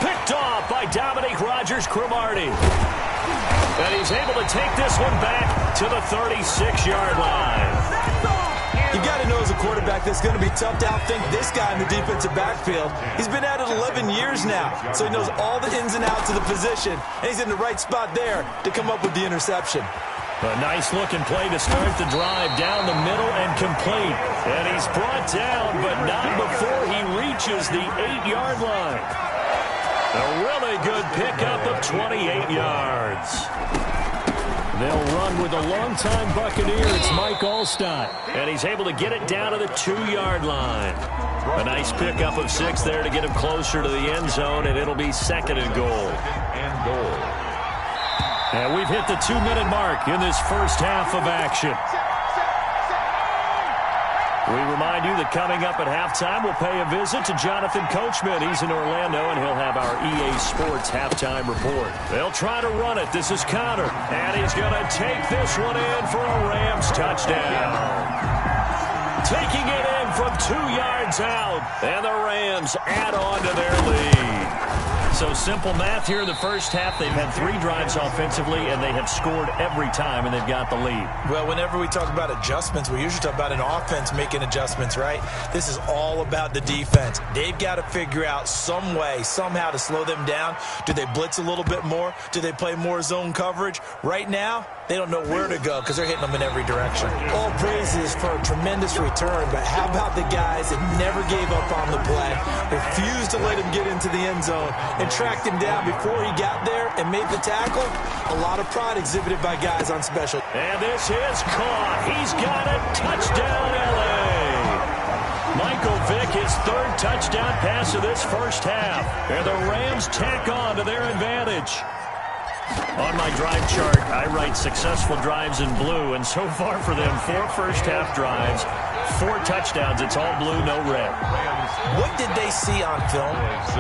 Picked off by Dominique Rodgers-Cromartie. And he's able to take this one back to the 36-yard line. You got to know as a quarterback that's going to be tough to outthink this guy in the defensive backfield. He's been at it 11 years now, so he knows all the ins and outs of the position, and he's in the right spot there to come up with the interception. A nice-looking play to start the drive down the middle and complete. And he's brought down, but not before he reaches the 8-yard line. A really good pickup of 28 yards. They'll run with a longtime Buccaneer. It's Mike Allstott. And he's able to get it down to the 2-yard line. A nice pickup of 6 there to get him closer to the end zone, and it'll be 2nd and goal. And we've hit the 2-minute mark in this first half of action. We remind you that coming up at halftime, we'll pay a visit to Jonathan Coachman. He's in Orlando, and he'll have our EA Sports halftime report. They'll try to run it. This is Connor, and he's going to take this one in for a Rams touchdown. Taking it in from 2 yards out, and the Rams add on to their lead. So simple math here in the first half. They've had 3 drives offensively, and they have scored every time, and they've got the lead. Well, whenever we talk about adjustments, we usually talk about an offense making adjustments, right? This is all about the defense. They've got to figure out some way, somehow to slow them down. Do they blitz a little bit more? Do they play more zone coverage? Right now, they don't know where to go because they're hitting them in every direction. All praises for a tremendous return, but how about the guys that never gave up on the play, refused to let him get into the end zone, and tracked him down before he got there and made the tackle? A lot of pride exhibited by guys on special. And this is caught. He's got it. Touchdown, L.A. Michael Vick, his 3rd touchdown pass of this first half. And the Rams tack on to their advantage. On my drive chart, I write successful drives in blue, and so far for them, 4 first-half drives, 4 touchdowns. It's all blue, no red. What did they see on film?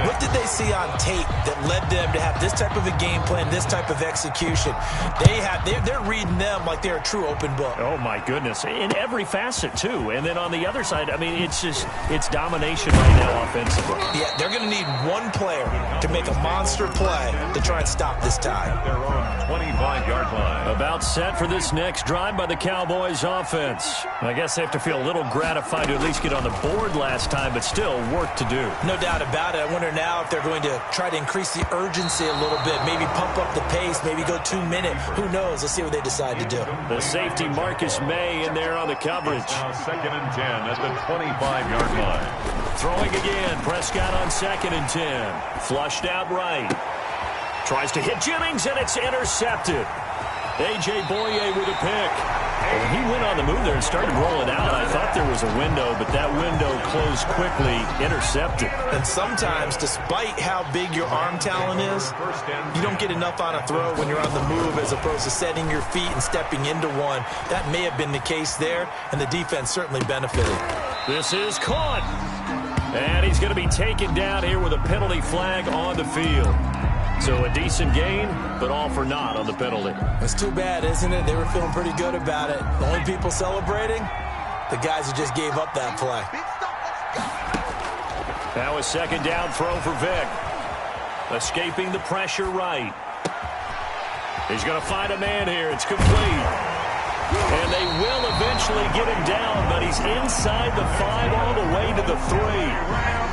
What did they see on tape that led them to have this type of a game plan, this type of execution? They're reading them like they're a true open book. Oh, my goodness. In every facet, too. And then on the other side, I mean, it's domination right now offensively. Yeah, they're going to need one player to make a monster play to try and stop this time. Their own 25-yard line. About set for this next drive by the Cowboys offense. I guess they have to feel a little gratified to at least get on the board last time, but still work to do. No doubt about it. I wonder now if they're going to try to increase the urgency a little bit, maybe pump up the pace, maybe go 2-minute. Who knows? Let's see what they decide to do. The safety Marcus May in there on the coverage. Now 2nd and 10 at the 25-yard line. Throwing again. Prescott on 2nd and 10. Flushed out right. Tries to hit Jennings, and it's intercepted. A.J. Boye with a pick. When he went on the move there and started rolling out, I thought there was a window, but that window closed quickly, intercepted. And sometimes, despite how big your arm talent is, you don't get enough on a throw when you're on the move as opposed to setting your feet and stepping into one. That may have been the case there, and the defense certainly benefited. This is caught. And he's going to be taken down here with a penalty flag on the field. So a decent gain, but all for naught on the penalty. It's too bad, isn't it? They were feeling pretty good about it. The only people celebrating, the guys who just gave up that play. Now a 2nd down throw for Vick. Escaping the pressure right. He's going to find a man here. It's complete. And they will eventually get him down, but he's inside the 5 all the way to the 3.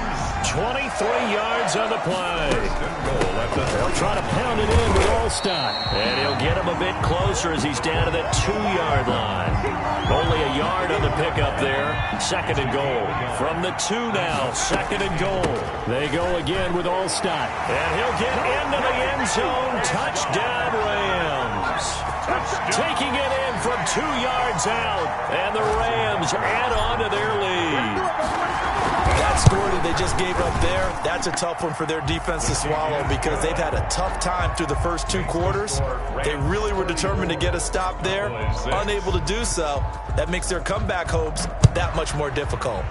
23 yards on the play. They'll try to pound it in with Allstott. And he'll get him a bit closer as he's down to that 2-yard line. Only a yard on the pickup there. 2nd and goal. From the 2 now, 2nd and goal. They go again with Allstott. And he'll get into the end zone. Touchdown, Rams. Taking it in from 2 yards out. And the Rams add on to their lead. That's score that they just gave up there, that's a tough one for their defense to swallow because they've had a tough time through the first 2 quarters. They really were determined to get a stop there, unable to do so. That makes their comeback hopes that much more difficult.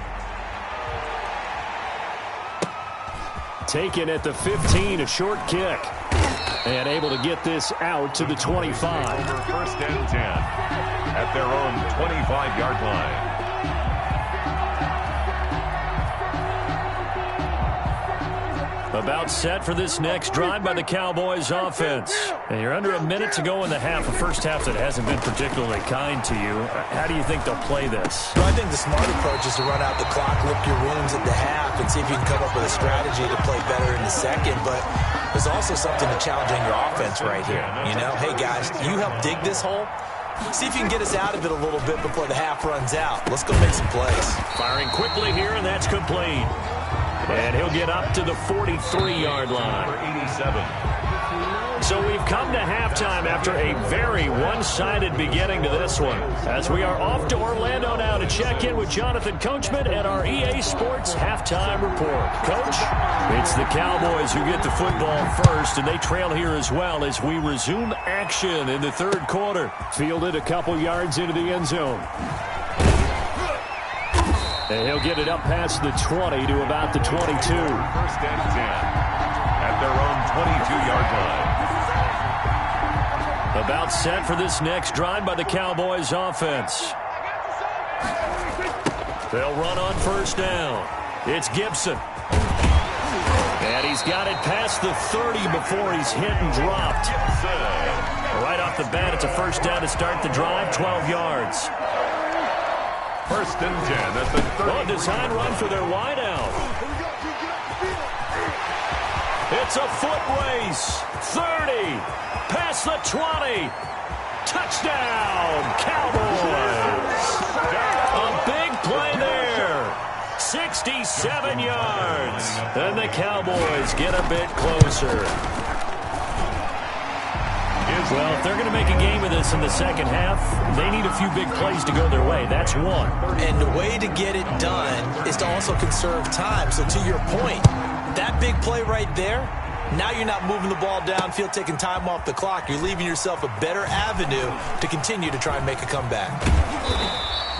Taken at the 15, a short kick. And able to get this out to the 25. First and 10 at their own 25-yard line. About set for this next drive by the Cowboys offense. And you're under a minute to go in the half, a first half that hasn't been particularly kind to you. How do you think they'll play this? Well, I think the smart approach is to run out the clock, lick your wounds at the half, and see if you can come up with a strategy to play better in the second. But there's also something to challenging your offense right here. You know, hey, guys, you help dig this hole. See if you can get us out of it a little bit before the half runs out. Let's go make some plays. Firing quickly here, and that's complete. And he'll get up to the 43-yard line. 87. So we've come to halftime after a very one-sided beginning to this one. As we are off to Orlando now to check in with Jonathan Coachman and our EA Sports Halftime Report. Coach, it's the Cowboys who get the football first, and they trail here as well as we resume action in the third quarter. Fielded a couple yards into the end zone. And he'll get it up past the 20 to about the 22. First and 10 at their own 22-yard line. About set for this next drive by the Cowboys offense. They'll run on first down. It's Gibson. And he's got it past the 30 before he's hit and dropped. Right off the bat, it's a first down to start the drive, 12 yards. First and 10 at the 30. Oh, design run for their wideout. It's a foot race. 30. Past the 20. Touchdown, Cowboys. A big play there. 67 yards. And the Cowboys get a bit closer. Well, if they're going to make a game of this in the second half, they need a few big plays to go their way. That's one. And the way to get it done is to also conserve time. So to your point, that big play right there, now you're not moving the ball downfield, taking time off the clock. You're leaving yourself a better avenue to continue to try and make a comeback.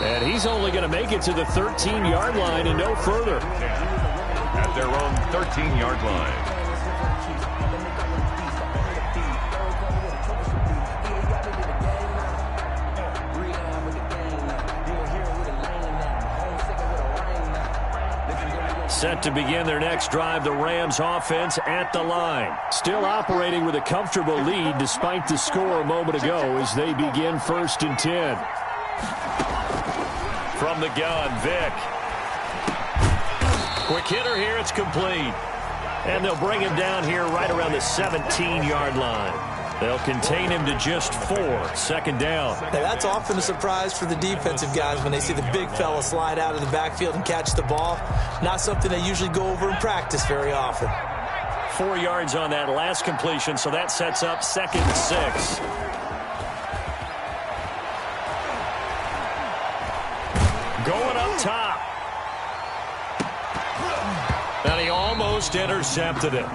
And he's only going to make it to the 13-yard line and no further. At their own 13-yard line. Set to begin their next drive, the Rams offense at the line. Still operating with a comfortable lead despite the score a moment ago as they begin first and 10. From the gun, Vick. Quick hitter here, it's complete. And they'll bring him down here right around the 17-yard line. They'll contain him to just 4. Second down. Now, that's often a surprise for the defensive guys when they see the big fella slide out of the backfield and catch the ball. Not something they usually go over in practice very often. 4 yards on that last completion, so that sets up second and 6. Going up top. And he almost intercepted it.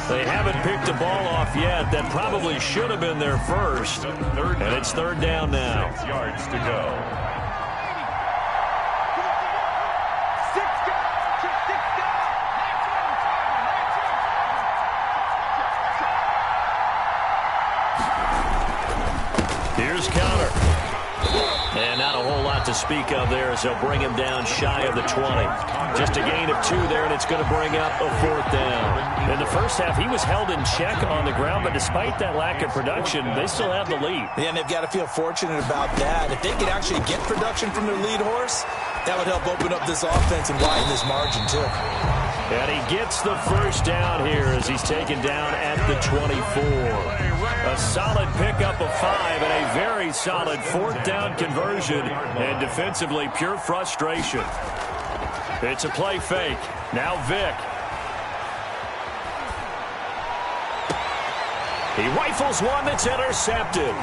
They haven't picked the ball off yet. That probably should have been their first. And it's third down now. 6 yards to go. Here's counter. And not a whole lot to speak of there as they'll bring him down shy of the 20. Just a gain of 2 there, and it's going to bring up a fourth down. In the first half, he was held in check on the ground, but despite that lack of production, they still have the lead. Yeah, and they've got to feel fortunate about that. If they could actually get production from their lead horse, that would help open up this offense and widen this margin, too. And he gets the first down here as he's taken down at the 24. A solid pickup of 5 and a very solid fourth down conversion, and defensively pure frustration. It's a play fake. Now Vick. He rifles one that's intercepted.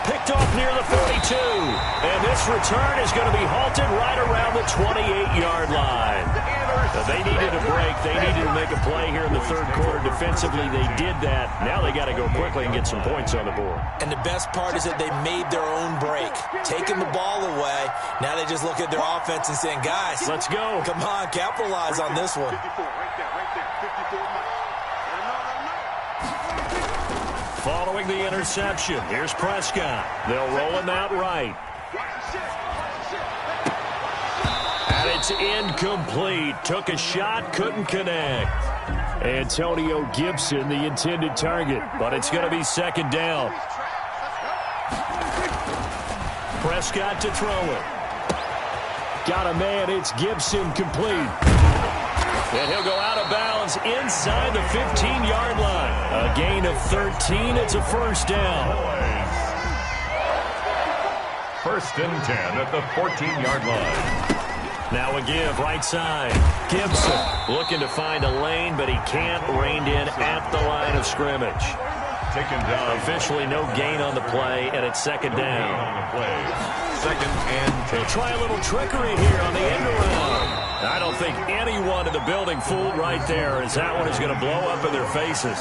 Picked off near the 42. And this This return is going to be halted right around the 28-yard line. They needed a break. They needed to make a play here in the third quarter. Defensively, they did that. Now they got to go quickly and get some points on the board. And the best part is that they made their own break, taking the ball away. Now they just look at their offense and saying, guys, let's go. Come on, capitalize on this one. Following the interception, here's Prescott. They'll roll him out right. And it's incomplete. Took a shot, couldn't connect. Antonio Gibson, the intended target, but it's going to be second down. Prescott to throw it. Got a man, it's Gibson, complete. And he'll go out of bounds inside the 15-yard line. A gain of 13, it's a first down. First and 10 at the 14-yard line. Now a give, right side. Gibson looking to find a lane, but he can't. Reined in at the line of scrimmage. Taken down. Officially no gain on the play, and it's second down. On the play. Second and 10. They'll try a little trickery here on the end around. I don't think anyone in the building fooled right there, as that one is going to blow up in their faces.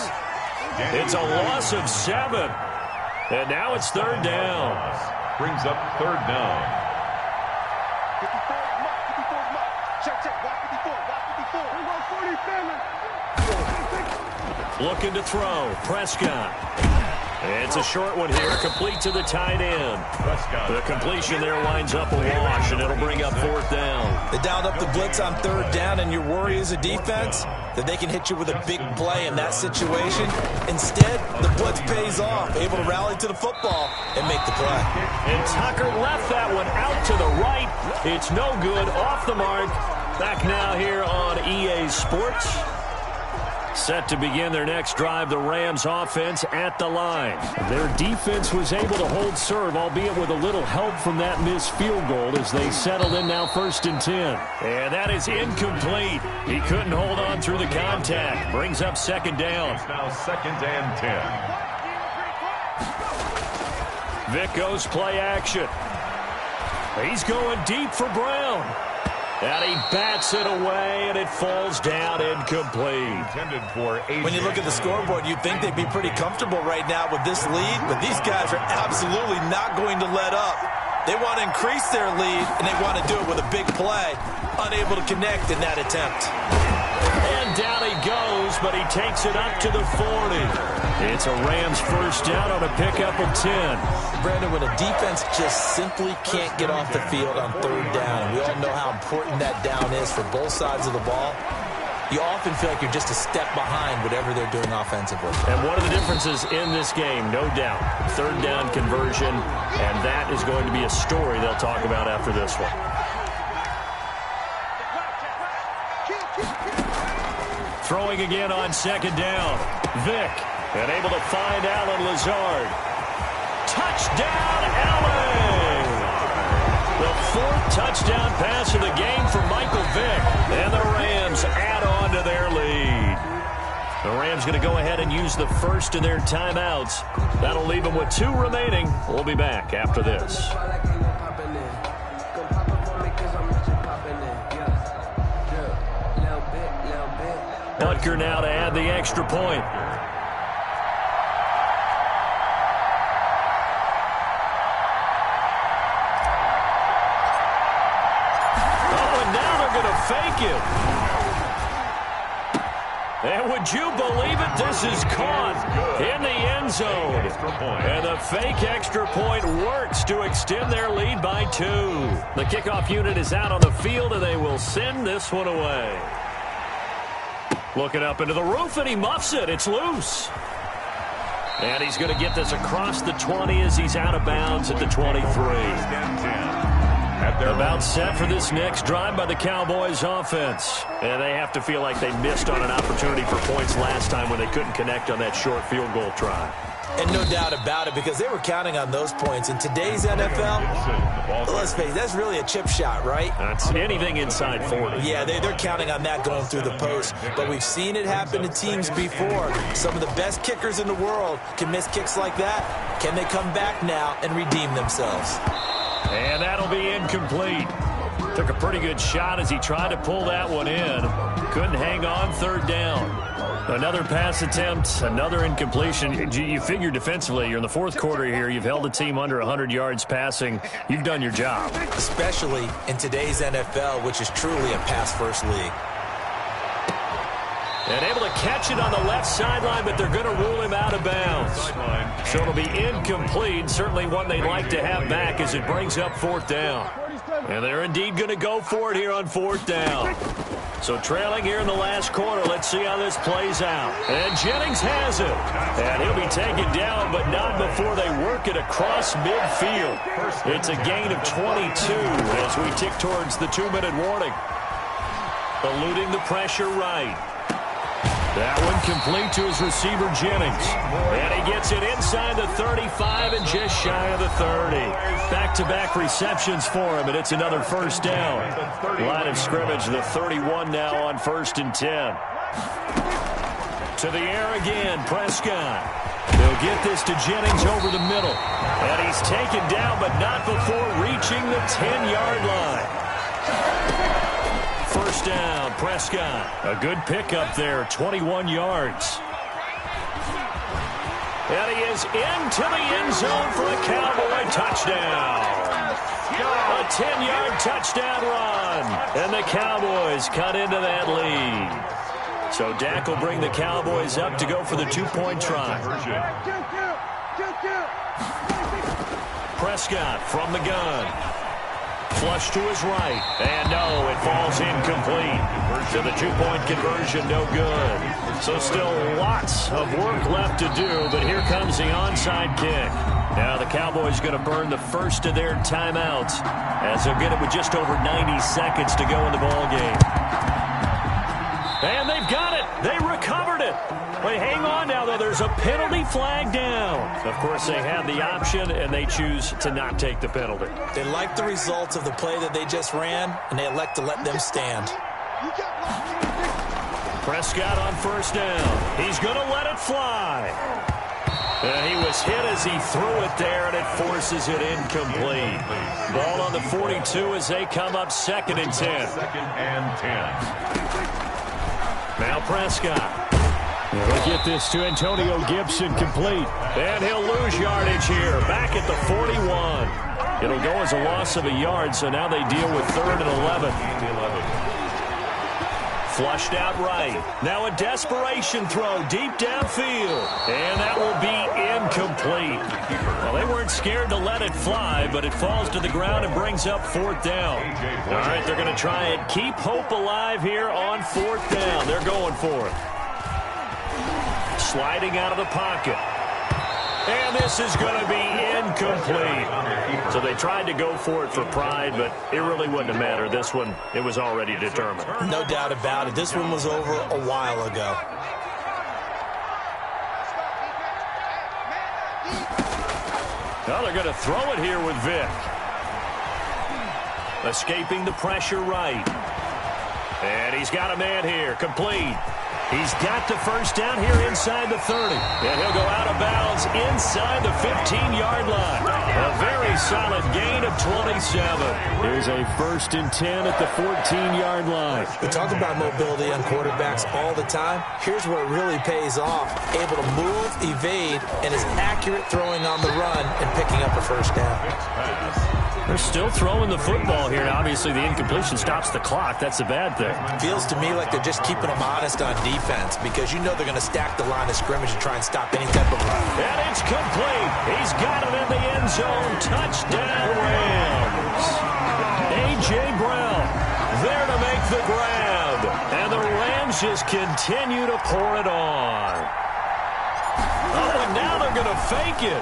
It's a loss of 7. And now it's third down. Brings up third down. Looking to throw. Prescott. It's a short one here, complete to the tight end. The completion there winds up a wash, and it'll bring up fourth down. They dialed up the blitz on third down, and your worry as a defense that they can hit you with a big play in that situation. Instead, the blitz pays off, able to rally to the football and make the play. And Tucker left that one out to the right. It's no good, off the mark. Back now here on EA Sports. Set to begin their next drive, the Rams offense at the line. Their defense was able to hold serve, albeit with a little help from that missed field goal as they settled in now first and 10. And that is incomplete. He couldn't hold on through the contact. Brings up second down. It's now second and 10. Vic goes play action. He's going deep for Brown. And he bats it away, and it falls down incomplete. When you look at the scoreboard, you'd think they'd be pretty comfortable right now with this lead, but these guys are absolutely not going to let up. They want to increase their lead, and they want to do it with a big play. Unable to connect in that attempt. And down he goes, but he takes it up to the 40. It's a Rams first down on a pickup of 10. Brandon, when a defense just simply can't get off the field on third down, and we all know how important that down is for both sides of the ball, you often feel like you're just a step behind whatever they're doing offensively. And one of the differences in this game, no doubt, third down conversion, and that is going to be a story they'll talk about after this one. Throwing again on second down. Vic, and able to find Allen Lazard. Touchdown, Allen! The fourth touchdown pass of the game for Michael Vick. And the Rams add on to their lead. The Rams going to go ahead and use the first of their timeouts. That'll leave them with 2 remaining. We'll be back after this. Butker now to add the extra point. Oh, and now they're going to fake it. And would you believe it? This is caught in the end zone. And the fake extra point works to extend their lead by 2. The kickoff unit is out on the field, and they will send this one away. Looking up into the roof, and he muffs it. It's loose. And he's going to get this across the 20 as he's out of bounds at the 23. About set for this next drive by the Cowboys offense. And they have to feel like they missed on an opportunity for points last time when they couldn't connect on that short field goal try. And no doubt about it, because they were counting on those points. In today's NFL, let's face it, that's really a chip shot, right? That's anything inside 40. Yeah, they're counting on that going through the post. But we've seen it happen to teams before. Some of the best kickers in the world can miss kicks like that. Can they come back now and redeem themselves? And that'll That'll be incomplete. Took a pretty good shot as he tried to pull that one in. Couldn't hang on, third down. Another pass attempt, another incompletion. You figure defensively, you're in the fourth quarter here. You've held the team under 100 yards passing. You've done your job. Especially in today's NFL, which is truly a pass-first league. And able to catch it on the left sideline, but they're going to rule him out of bounds. So it'll be incomplete. Certainly one they'd like to have back as it brings up fourth down. And they're indeed going to go for it here on fourth down. So trailing here in the last quarter. Let's see how this plays out. And Jennings has it. And he'll be taken down, but not before they work it across midfield. It's a gain of 22 as we tick towards the 2-minute warning. Eluding the pressure right. That one complete to his receiver, Jennings. And he gets it inside the 35 and just shy of the 30. Back-to-back receptions for him, and it's another first down. Line of scrimmage, the 31 now on 1st and 10. To the air again, Prescott. They'll get this to Jennings over the middle. And he's taken down, but not before reaching the 10-yard line. First down, Prescott. A good pickup there, 21 yards. And he is into the end zone for a Cowboy touchdown. A 10-yard touchdown run. And the Cowboys cut into that lead. So Dak will bring the Cowboys up to go for the 2-point try. Prescott from the gun. Flush to his right. And no, it falls incomplete. So the 2-point conversion, no good. So still lots of work left to do, but here comes the onside kick. Now the Cowboys going to burn the first of their timeouts as they'll get it with just over 90 seconds to go in the ballgame. And they've got it. They recovered it. Wait, hang on now, though. There's a penalty flag down. Of course, they have the option, and they choose to not take the penalty. They like the results of the play that they just ran, and they elect to let them stand. Prescott on first down. He's going to let it fly. And he was hit as he threw it there, and it forces it incomplete. Ball on the 42 as they come up 2nd and 10. 2nd and 10. Now Prescott. He'll get this to Antonio Gibson complete. And he'll lose yardage here. Back at the 41. It'll go as a loss of a yard, so now they deal with 3rd and 11. Flushed out right. Now a desperation throw deep downfield. And that will be incomplete. Well, they weren't scared to let it fly, but it falls to the ground and brings up 4th down. All right, they're going to try and keep hope alive here on 4th down. They're going for it. Sliding out of the pocket. And this is going to be incomplete. So they tried to go for it for pride, but it really wouldn't have mattered. This one, it was already determined. No doubt about it. This one was over a while ago. Well, they're going to throw it here with Vick. Escaping the pressure right. And he's got a man here. Complete. He's got the first down here inside the 30. And he'll go out of bounds inside the 15-yard line. A very solid gain of 27. Here's a 1st and 10 at the 14-yard line. We talk about mobility on quarterbacks all the time. Here's where it really pays off. Able to move, evade, and is accurate throwing on the run and picking up a first down. They're still throwing the football here. Obviously, the incompletion stops the clock. That's a bad thing. Feels to me like they're just keeping them honest on defense because you know they're going to stack the line of scrimmage and try and stop any type of run. And it's complete. He's got it in the end zone. Touchdown, Rams. A.J. Brown there to make the grab. And the Rams just continue to pour it on. Oh, and now they're going to fake it.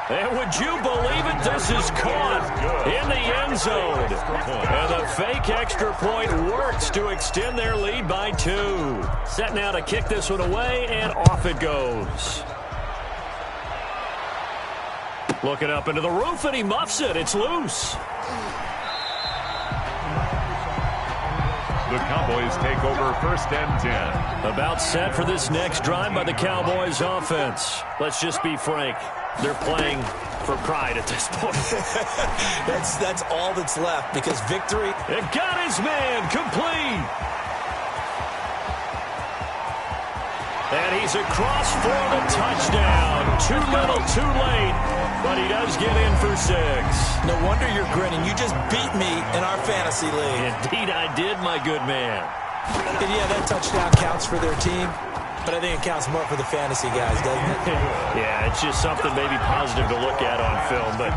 And would you believe it? This is caught in the end zone. And the fake extra point works to extend their lead by 2. Set now to kick this one away, and off it goes. Looking up into the roof, and he muffs it. It's loose. The Cowboys take over 1st and 10. About set for this next drive by the Cowboys offense. Let's just be frank. They're playing for pride at this point. That's all that's left, because victory... It got his man complete. And he's across for the touchdown. Too little, too late, but he does get in for 6. No wonder you're grinning. You just beat me in our fantasy league. Indeed I did, my good man. And yeah, that touchdown counts for their team, but I think it counts more for the fantasy guys, doesn't it? Yeah, it's just something maybe positive to look at on film, but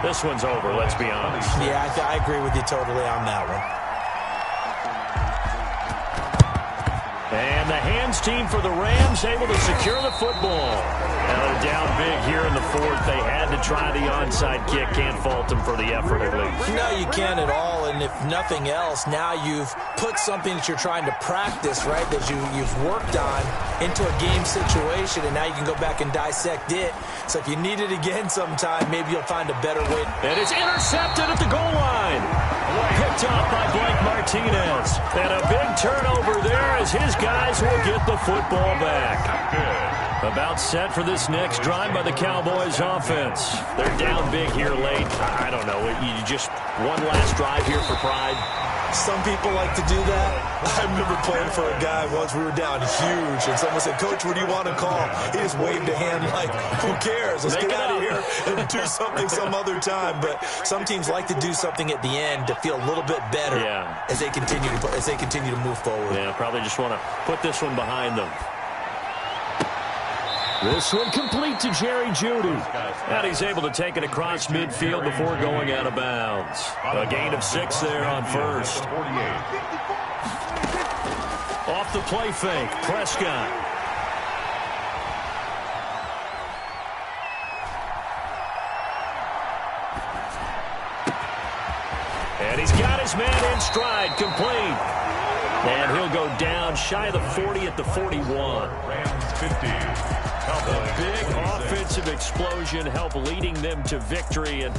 this one's over, let's be honest. Yeah, I agree with you totally on that one. And the hands team for the Rams able to secure the football. Now they're down big here in the 4th. They had to try the onside kick. Can't fault them for the effort, at least. No, you can't at all. And if nothing else, now you've put something that you're trying to practice, right, that you've worked on into a game situation, and now you can go back and dissect it. So if you need it again sometime, maybe you'll find a better way. And it's intercepted at the goal line. Picked up by Blake Martinez. And a big turnover there as his guys will get the football back. About set for this next drive by the Cowboys offense. They're down big here late. I don't know. You just one last drive here for pride. Some people like to do that. I remember playing for a guy once. We were down huge, and someone said, "Coach, what do you want to call?" He just waved a hand like, "Who cares? Let's get out of here and do something some other time." But some teams like to do something at the end to feel a little bit better as they continue to move forward. Yeah, probably just want to put this one behind them. This one complete to Jerry Jeudy. And he's able to take it across midfield before going out of bounds. A gain of 6 there on first. Off the play fake, Prescott. And he's got his man in stride, complete. And he'll go down shy of the 40 at the 41. Rams 50. A big offensive explosion helped leading them to victory. And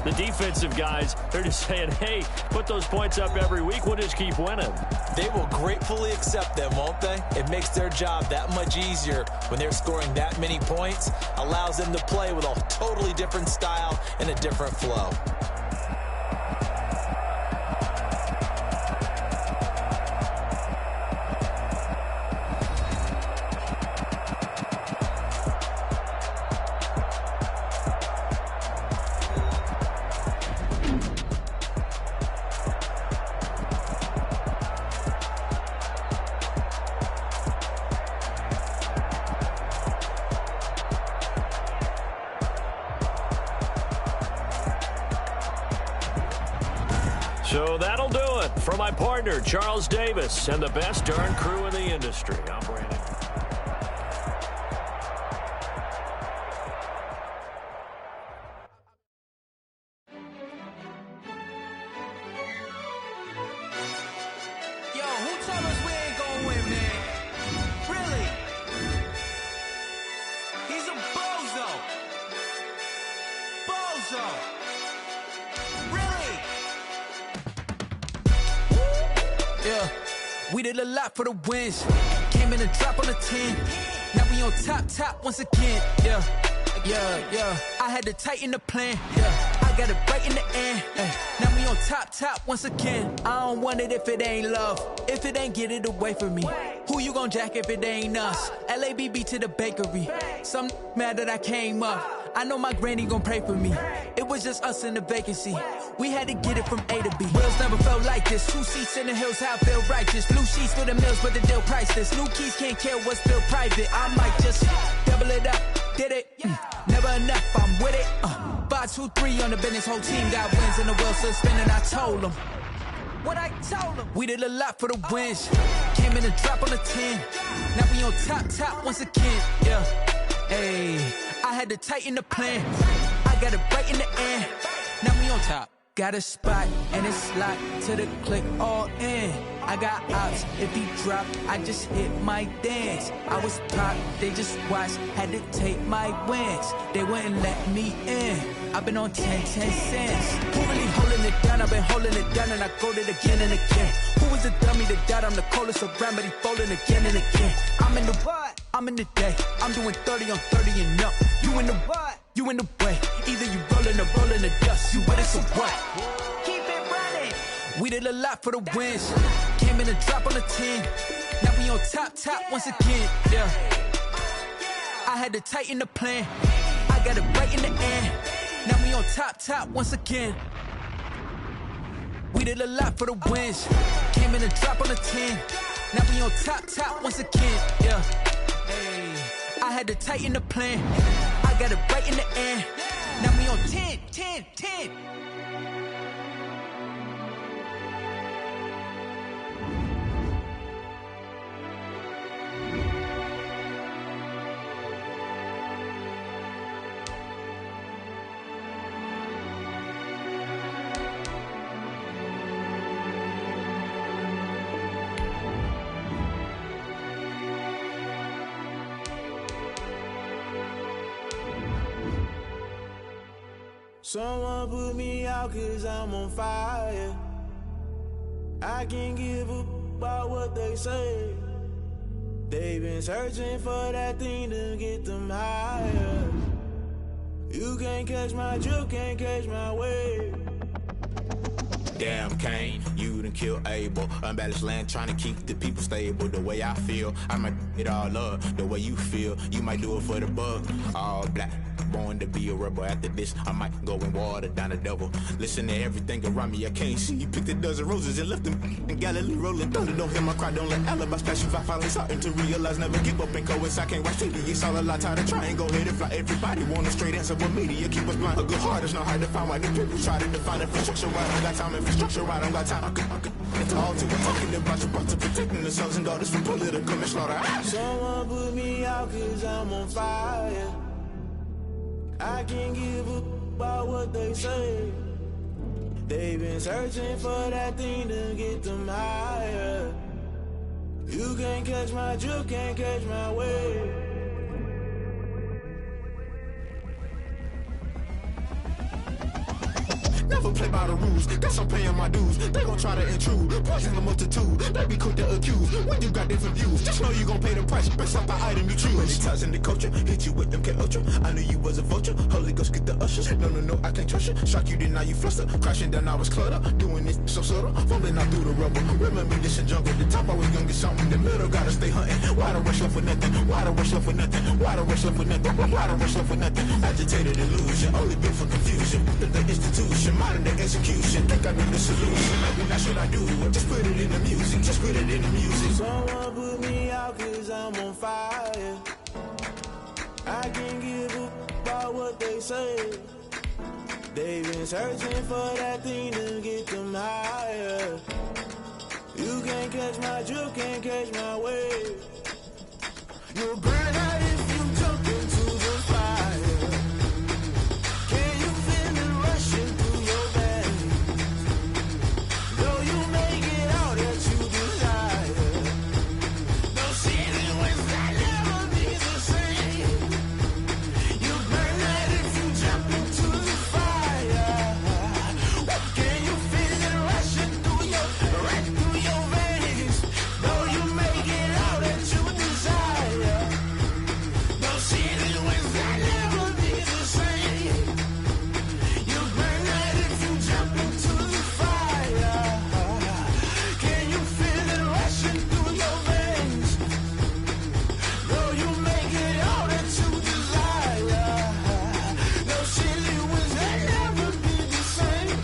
the defensive guys, they're just saying, hey, put those points up every week. We'll just keep winning. They will gratefully accept them, won't they? It makes their job that much easier when they're scoring that many points. Allows them to play with a totally different style and a different flow. So that'll do it for my partner, Charles Davis, and the best darn crew in the industry. I'm Brandon. Yo, who told us we ain't gonna win, man? Really? He's a bozo. Bozo. Really? Yeah, we did a lot for the wins. Came in a drop on the 10. Now we on top once again. Yeah. I had to tighten the plan. Yeah, I got it right in the end. Now we on top once again. I don't want it if it ain't love. If it ain't, get it away from me. Who you gon' jack if it ain't us? LABB to the bakery. Some mad that I came up. I know my granny gon' pray for me. It was just us in the vacancy. We had to get it from A to B. Wheels never felt like this. 2 seats in the hills, how I feel righteous. Blue sheets for the mills, but the deal priceless. New keys can't care what's still private. I might just double it up. Did it? Never enough, I'm with it. 5, 2, 3 on the business. Whole team got wins and the wheels still spinning. I told them what I told them. We did a lot for the wins. Came in a drop on the 10. Now we on top once again. Yeah. Hey, I had to tighten the plan. I got it right in the end. Now we on top. Got a spot and it's locked to the click all in. I got ops, if he drop, I just hit my dance. I was top, they just watched, had to take my wins. They wouldn't let me in. I've been on 10 cents. Who really holding it down? I've been holding it down and I go it again and again. Who was the dummy that doubt? I'm the coldest around, but he folding again and again. I'm in the what? I'm in the day. I'm doing 30 on 30 and up. You in the what? you in the way. Either you rollin' or rollin' the dust. You with it, so what? Keep it running. We did a lot for the wins. Came in a drop on the 10. Now we on top once again, yeah. I had to tighten the plan. I got it right in the end. Now we on top once again. We did a lot for the wins. Came in a drop on the 10. Now we on top once again, yeah. Hey, I had to tighten the plan. I got it right in the end. Now we on 10. Someone put me out 'cause I'm on fire. I can't give a about what they say. They've been searching for that thing to get them higher. You can't catch my drift, can't catch my wave. Damn Kane, you done killed Abel. Unbalanced land trying to keep the people stable. The way I feel, I might it all up. The way you feel, you might do it for the bug. All black, born to be a rebel. After this, I might go and water down the devil. Listen to everything around me, I can't see. Picked a dozen roses and left them in Galilee rolling thunder. Don't hear my cry, don't let alibis pass you. I finally starting to realize, never give up and coincide. I can't watch TV, it's all a lot. Tired of trying, go ahead and fly. Everybody want a straight answer, but media keep us blind. A good heart is not hard to find. Why do people try to define infrastructure? Why I don't got time, infrastructure, I don't got time. I could talk to it, talking about your brother, protecting the sons and daughters from political manslaughter. Someone put me out 'cause I'm on fire. I can't give a about what they say. They've been searching for that thing to get them higher. You can't catch my drift, can't catch my wave. Never play by the rules, guess I'm paying my dues. They gon' try to intrude, poison the multitude. They be quick to accuse, when you got different views. Just know you gon' pay the price, based off the item you choose. Many ties in the culture, hit you with MK Ultra. I knew you was a vulture, Holy Ghost get the ushers. No, I can't trust you. Shock you, then now you fluster. Crashing down, I was cluttered. Doing this so subtle, fumbling out through the rubble. Remember this in jungle, the top always gonna get something. In the middle, gotta stay hunting. Why the rush left for nothing? Why the rush left for nothing? Why the rush left for nothing? Why the rush left for nothing? Agitated illusion, only built for confusion. The institution, modern day execution. Think I know the solution. Maybe that's what I do. Just put it in the music. Just put it in the music. Someone put me out 'cause I'm on fire. I can't give a about what they say. They've been searching for that thing to get them higher. You can't catch my drift, can't catch my wave. You'll burn out if you jump into the fire. Can you feel it rushing through your veins? Though you make it out that you desire. No ceiling was that never be the same. You burn out if you jump into the fire. Can you feel it rushing through your veins? Though you make it out that you desire. No ceiling was that never be the same. You burn out if you jump into the fire. Can you feel it rushing through your veins? Though you make it out that you desire. No ceiling was that never be the same.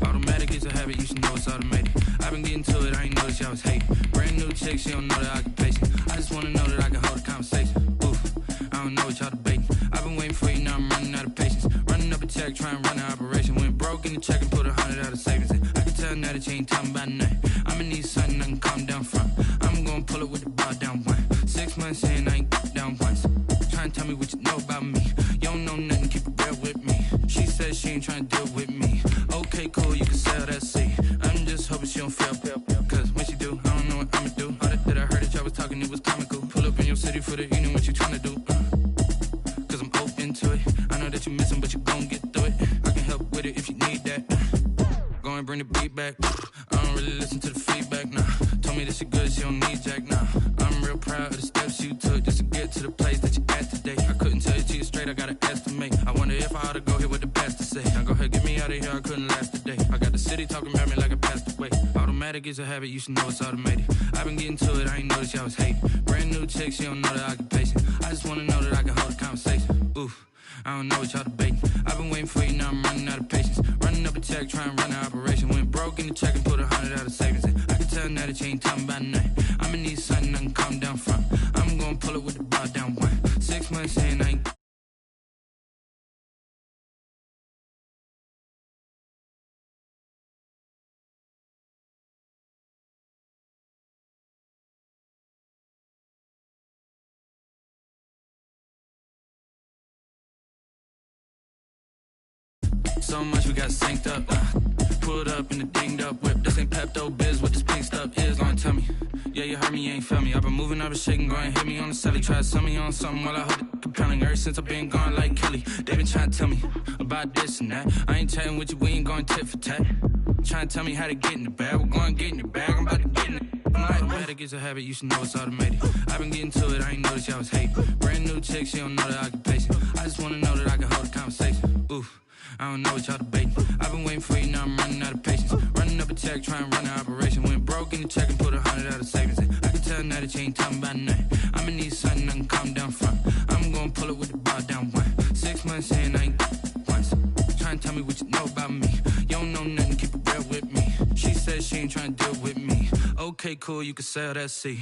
Automatic is a habit, you should know it's automated. I've been getting to it, I ain't noticed y'all was hating. Brand new chick, she don't know the occupation. I just wanna know that I can hold a conversation. Oof, I don't know what y'all debating. I've been waiting for you, now I'm running out of patience. Running up a check, trying to run an operation. Went broke in your check and put 100 out of savings in. I can tell now that you ain't talking about nothing. I'ma need something I can calm down from. I'm gonna pull it with the bar down one. 6 months in, I ain't down once. Trying to tell me what you know about me. You don't know nothing, keep it real with me. She said she ain't trying to deal with me. Okay, cool, you can sell that seat. I'm just hoping she don't fail. Cause when she do, I don't know what I'ma do. All that I heard that y'all was talking, it was comical. Pull up in your city for the evening, what you trying to do? Cause I'm open to it. I know that you missing, but you gon' get through it. I can help with it if you need that. Go and bring the beat back. I don't really listen to the feedback, nah. Told me that she good, she don't need jack, nah. I'm real proud of the steps you took just to get to the place that you at today. I couldn't tell you to you straight, I gotta estimate. I wonder if I ought to go here with the best to say. Now go ahead, get me out of here, I couldn't last a day. I got the city talking about me like I passed away. Automatic is a habit, you should know it's automated. I've been getting to it, I ain't noticed y'all was hating. Brand new chick, she don't know the occupation. I just wanna know that I can hold a conversation. Oof, I don't know what y'all debating. I've been waiting for you, now I'm running out of patience. Running up a check, trying to run an operation. Went broke in the check and put 100 out of savings in. I can tell now that you ain't talking about nothing. I'ma need something I can calm down from. I'm gonna pull it with the bar down one. 6 months in, I ain't. So much we got synced up. Pulled up in the dinged up whip. This ain't Pepto Biz, what this pink stuff is. Gonna tell me. Yeah, you heard me, you ain't felt me. I've been moving, I've been shaking, go and hit me on the celly. Try to sell me on something while I hold it compelling. Ever since I've been gone like Kelly, they been trying to tell me about this and that. I ain't chatting with you, we ain't going tit for tat. Trying to tell me how to get in the bag. We're going to get in the bag, I'm about to get in it. Automatic is a habit, you should know it's automated. I've been getting to it, I ain't noticed y'all was hating. Brand new chick, she don't know the occupation. I just wanna know that I can hold a conversation. Oof, I don't know what y'all debating. I've been waiting for you, now I'm running out of patience. Running up a check, trying to run an operation. Went broke in the check and put 100 out of savings in. I can tell now that you ain't talking about nothing. I'ma need something I can calm down from. I'm gonna pull it with the bar down one. 6 months in, I ain't once. Trying to tell me what you know about me. You don't know nothing, keep it real with me. She said she ain't trying to deal with me. Okay, cool, you can sell that seat.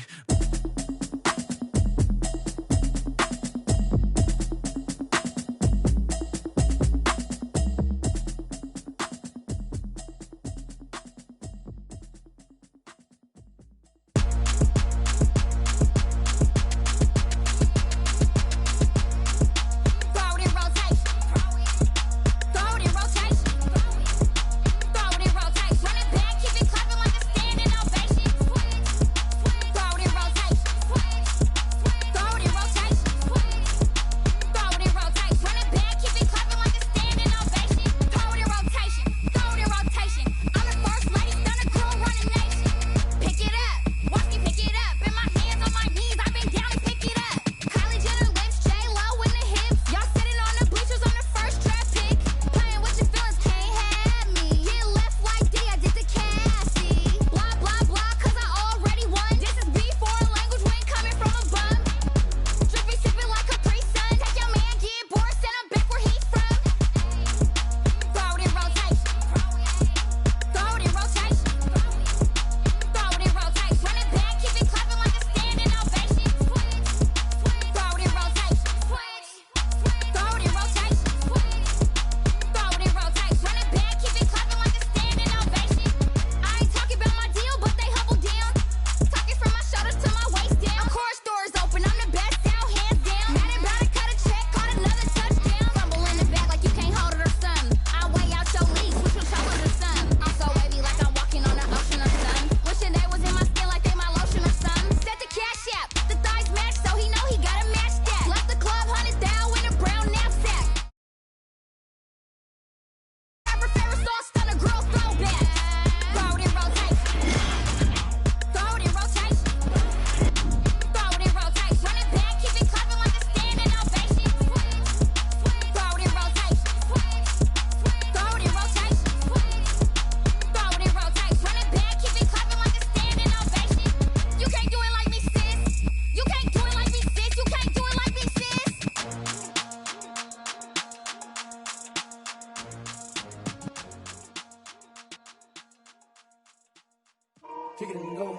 kick it and go,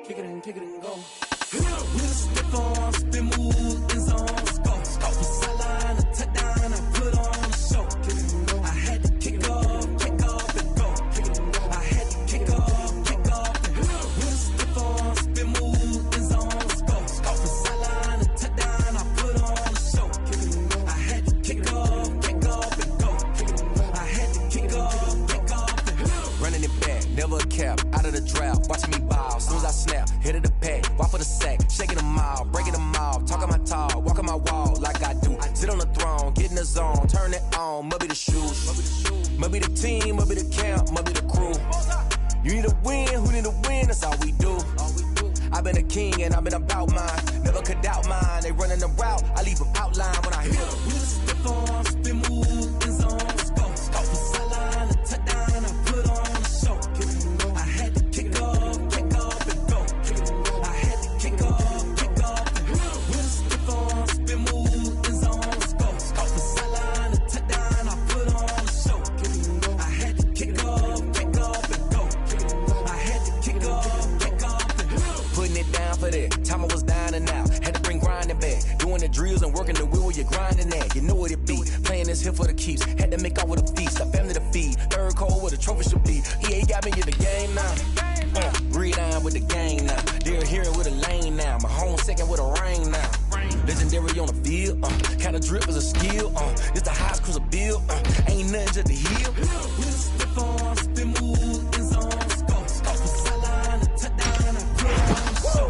kick it and go. We'll step on, spin, move, in zone, score. Sideline, a touchdown, I put on a show. I had to kick off, out of the drought, watching me ball. Soon as I snap, hit of the pack, walk for the sack, shaking them all, breaking them all, talking my tall, walking my wall like I do. Sit on the throne, get in the zone, turn it on, must be the shoes, must be the team, must be the camp, must be the crew. You need a win, who need a win? That's all we do. I've been a king and I've been about mine. Never could doubt mine. They running the route, I leave them outline when I hit them. Step on, spin move, in zone, let's go. Go for sideline, a touchdown, I put on a show. I had to kick off and go. I had to kick off and go. With a step on, spin move, in zone, let's go. Go for sideline, a touchdown, I put on a show. I had to kick off and go. I had to kick off and go. Putting it down for that. Time I was down and out. Had to bring grinding back. Doing the drills and working the wheel where you're grinding at. You know what it be. Playing this here for the keeps. Had to make off with a feast. A family to feed. Third cold where the trophy should be. EA got me in the game now. Read on with the game now. They're here with a lane now. My home second with a rain now. Legendary on the field. Kind of drip is a skill. It's the highest cruiser bill. Ain't nothing just the hill. We'll step on, spin move, in zone, let's go. Go for sideline, a touchdown, I put on a show.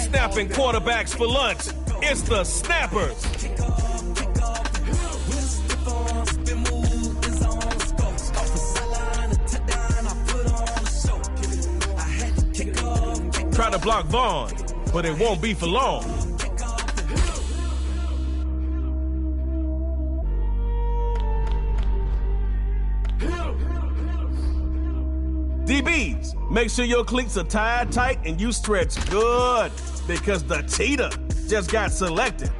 Snapping quarterbacks for lunch. It's the Snappers. Try to block Vaughn, but it won't be for long. DBs, make sure your cleats are tied tight and you stretch good because the cheetah just got selected.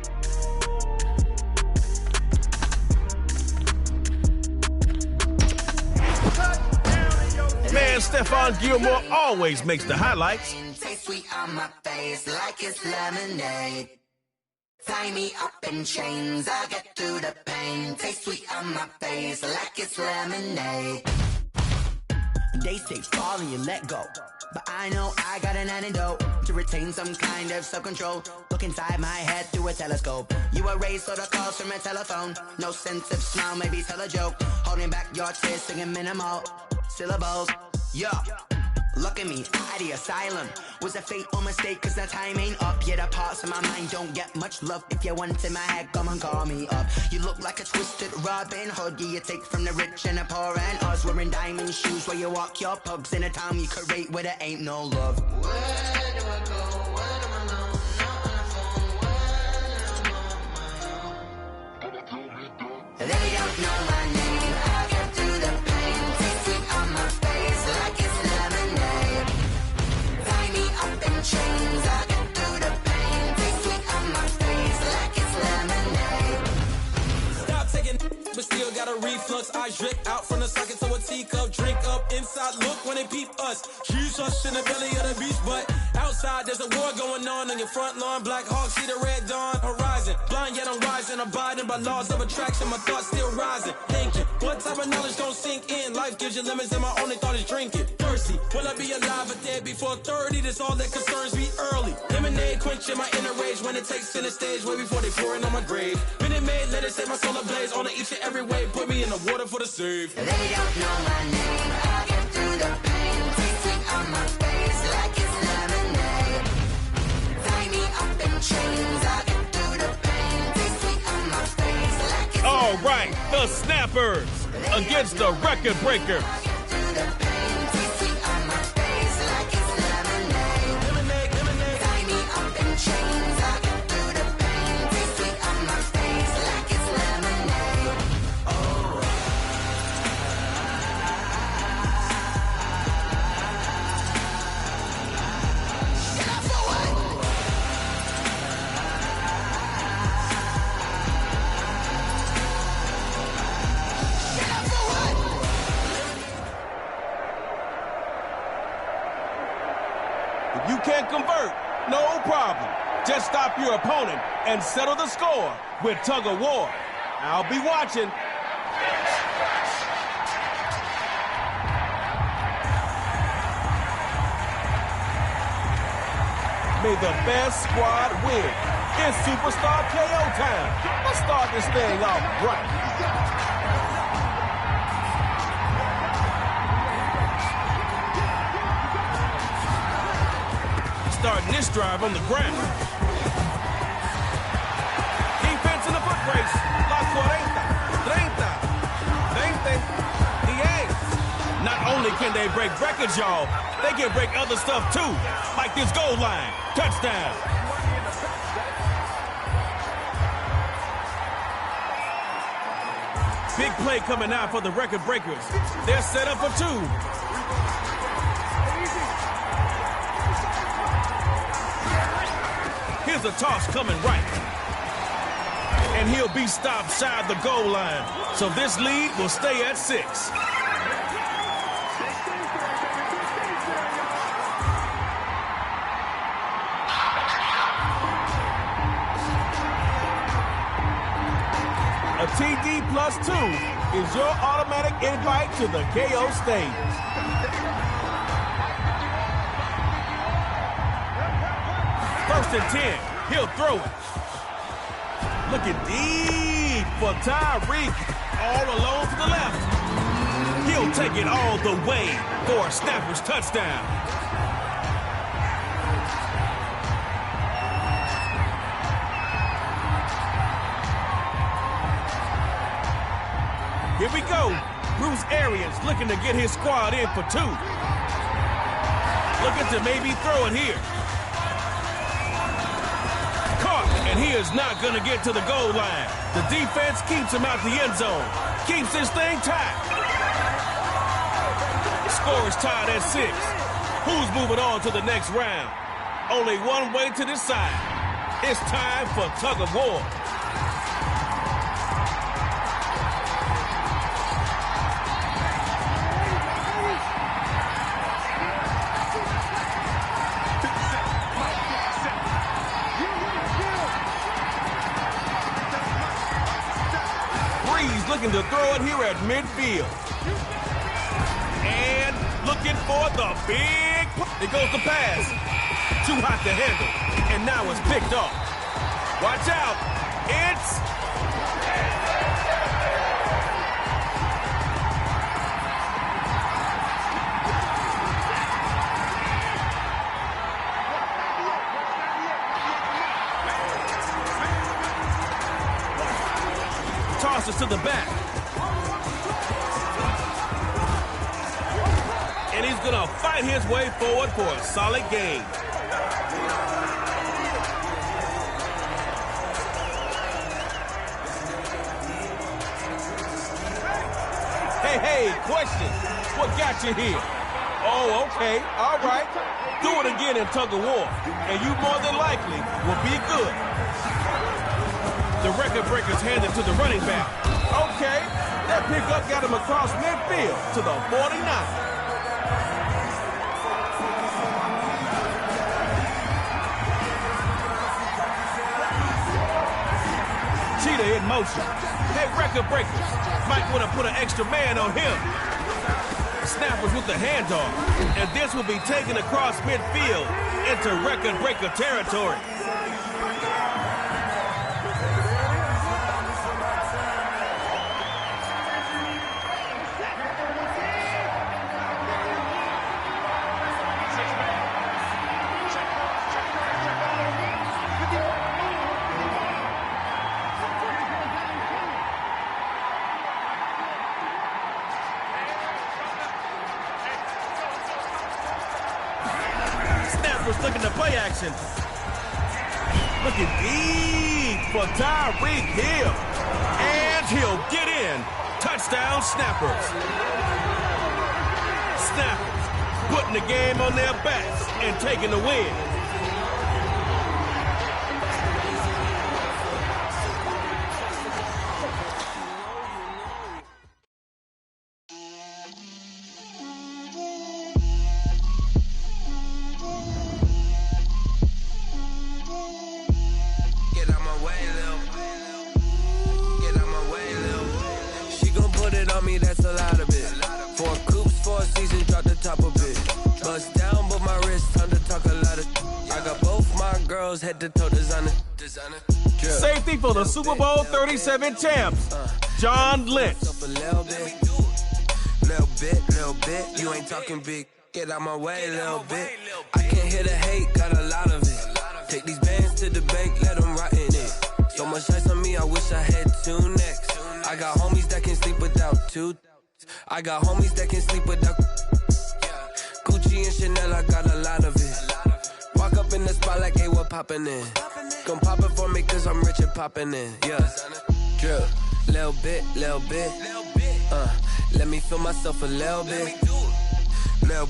Man, Stephon Gilmore always makes the highlights. Taste sweet on my face like it's lemonade. Tie me up in chains, I get through the pain. Taste sweet on my face like it's lemonade. They say fall and you let go, but I know I got an antidote to retain some kind of self-control. Look inside my head through a telescope. You erase all the calls from a telephone. No sense of smile, maybe tell a joke. Holding back your tears, singing minimal syllables. Yeah, look at me, out the asylum. Was a fate or mistake, cause the time ain't up. Yet the parts of my mind don't get much love. If you want in my head, come and call me up. You look like a twisted Robin Hood. Yeah, you take from the rich and the poor and us. Wearing diamond shoes where you walk your pugs in a town you create where there ain't no love. Where do I go? Where am I alone? Not on the phone. When I'm on my own. They don't know my name. I get through the pain. Taste sweet on my face like it's lemonade. Tie me up in chains. I get through the pain. Taste sweet on my face like it's lemonade. Stop taking, but still got a reflux. I drip out from the socket to a teacup. Drink up inside, look when they peep us. Choose us in the belly of the beast, but outside there's a war going on your front lawn. Black Hawk, see the red dawn horizon. Blind yet I'm rising, abiding by laws of attraction. My thoughts still rising, thinking what type of knowledge don't sink in. Life gives you limits and my only thought is drinking. Thirsty, will I be alive or dead before 30? That's all that concerns me early. Lemonade quenching my inner rage when it takes center stage way before they pour it on my grave. Minute Maid, let it set my soul ablaze on each and every way. Put me in the water for the save. They don't know my name. I get through the pain. Taste sweet on my face like it's lemonade. Tie me up in chains. I get through the pain. Taste sweet on my face like it's All right, the Snappers against the Record Breakers. through the pain. Taste sweet on my face like it's lemonade. Tie me up in chains. I get through the pain. Taste sweet on my face like it's lemonade. If you can't convert, no problem. Just stop your opponent and settle the score with Tug of War. I'll be watching. May the best squad win. It's Superstar KO time. Let's start this thing off right. starting this drive on the ground. Defense in the foot race. La 40, 30, 20. Not only can they break records, y'all, they can break other stuff too, like this goal line. Touchdown. Big play coming out for the record breakers. They're set up for two. Here's a toss coming right. And he'll be stopped shy of the goal line. So this lead will stay at 6. A TD +2 is your automatic invite to the KO stage. First and 10, he'll throw it. Looking deep for Tyreek, all alone to the left. He'll take it all the way for a snapper's touchdown. Here we go. Bruce Arians looking to get his squad in for 2. Looking to maybe throw it here. Caught, and he is not going to get to the goal line. The defense keeps him out the end zone. Keeps this thing tied. Score is tied at 6. Who's moving on to the next round? Only one way to decide. It's time for tug of war. Looking to throw it here at midfield. And looking for the big... It goes to pass. Too hot to handle. And now it's picked off. Watch out. It's... Tosses to the back. And he's going to fight his way forward for a solid gain. Hey, question. What got you here? Oh, okay. All right. Do it again in tug of war, and you more than likely will be good. The record breakers handed to the running back. Okay, that pickup got him across midfield to the 49. Cheetah in motion. Hey, record breakers, might want to put an extra man on him. Snappers with the handoff, and this will be taken across midfield into record breaker territory. Looking to play action. Looking deep for Tyreek Hill. And he'll get in. Touchdown, Snappers. Snappers putting the game on their backs and taking the win. Head to toe designer. Safety for the Super Bowl 37 champs, John Lynch. Little bit, you ain't talking big. get out my way a little bit. I can't hear the hate, got a lot of it. Take these bands to the bank, let them rot in it. So much ice on me, I wish I had 2 necks. I got homies that can sleep without 2. I got homies that can sleep without Gucci and Chanel, I got a lot of it. Walk up in the spot like, hey, what poppin' in? Gon' pop it for me cause I'm rich and poppin' in, yeah. Drip, little bit, let me feel myself a little bit. Little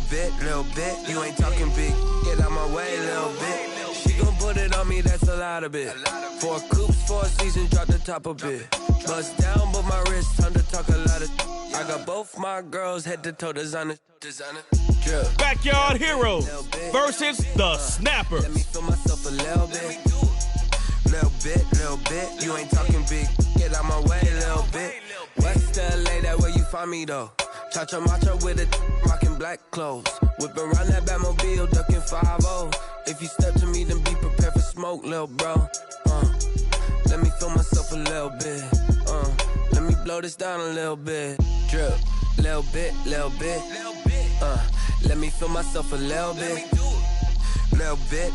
bit, you ain't talking big, get out my way a little bit. She gon' put it on me, that's a lot of it. 4 coops, 4 seasons, drop the top a bit. Bust down, but my wrist, time to talk a lot of. I got both my girls head to toe designer. Drip. Backyard Heroes versus the Snappers. Let me feel myself a little bit. Little bit, you ain't talking big, get out my way a little bit. West LA, that where you find me though. Cha-cha macha with a rockin' black clothes. Whip around that Batmobile, ducking 5-0. If you step to me, then be prepared for smoke, lil' bro. Let me feel myself a little bit. Let me blow this down a little bit. Drip, little bit. Let me feel myself a little bit. Little bit,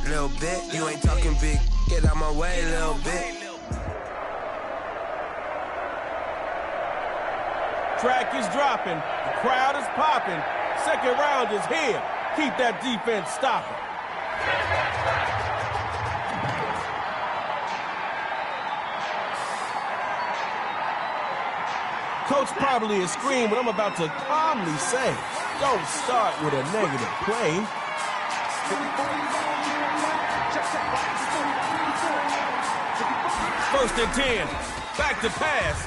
you ain't talking big, get out my way a little bit. Track is dropping, the crowd is popping. Second round is here. Keep that defense stopping. Coach probably is screaming what I'm about to calmly say. Don't start with a negative play. First and 10. Back to pass.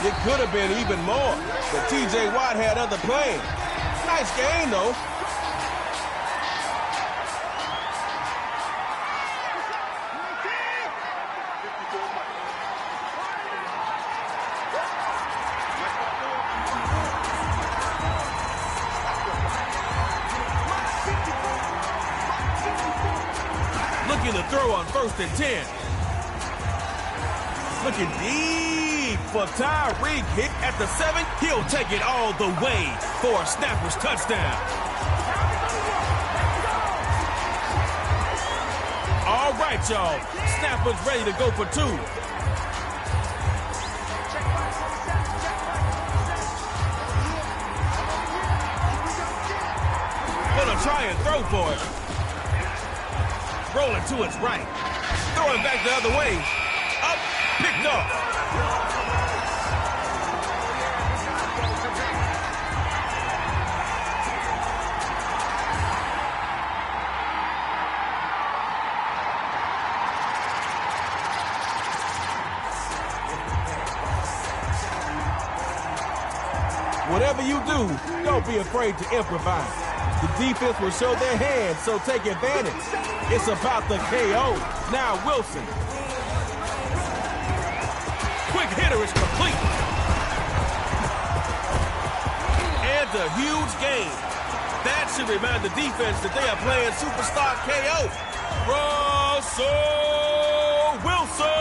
It could have been even more, but T.J. Watt had other plans. Nice game, though. Looking to throw on first and 10. Looking deep for Tyreek. Hit at the 7. He'll take it all the way for a Snappers touchdown. All right, y'all. Snappers ready to go for 2. Gonna try and throw for it. Rolling to its right. Throwing back the other way. Up, picked off. Whatever you do, don't be afraid to improvise. The defense will show their hands, so take advantage. It's about the KO. Now Wilson. Quick hitter is complete. And a huge gain. That should remind the defense that they are playing superstar KO. Russell Wilson.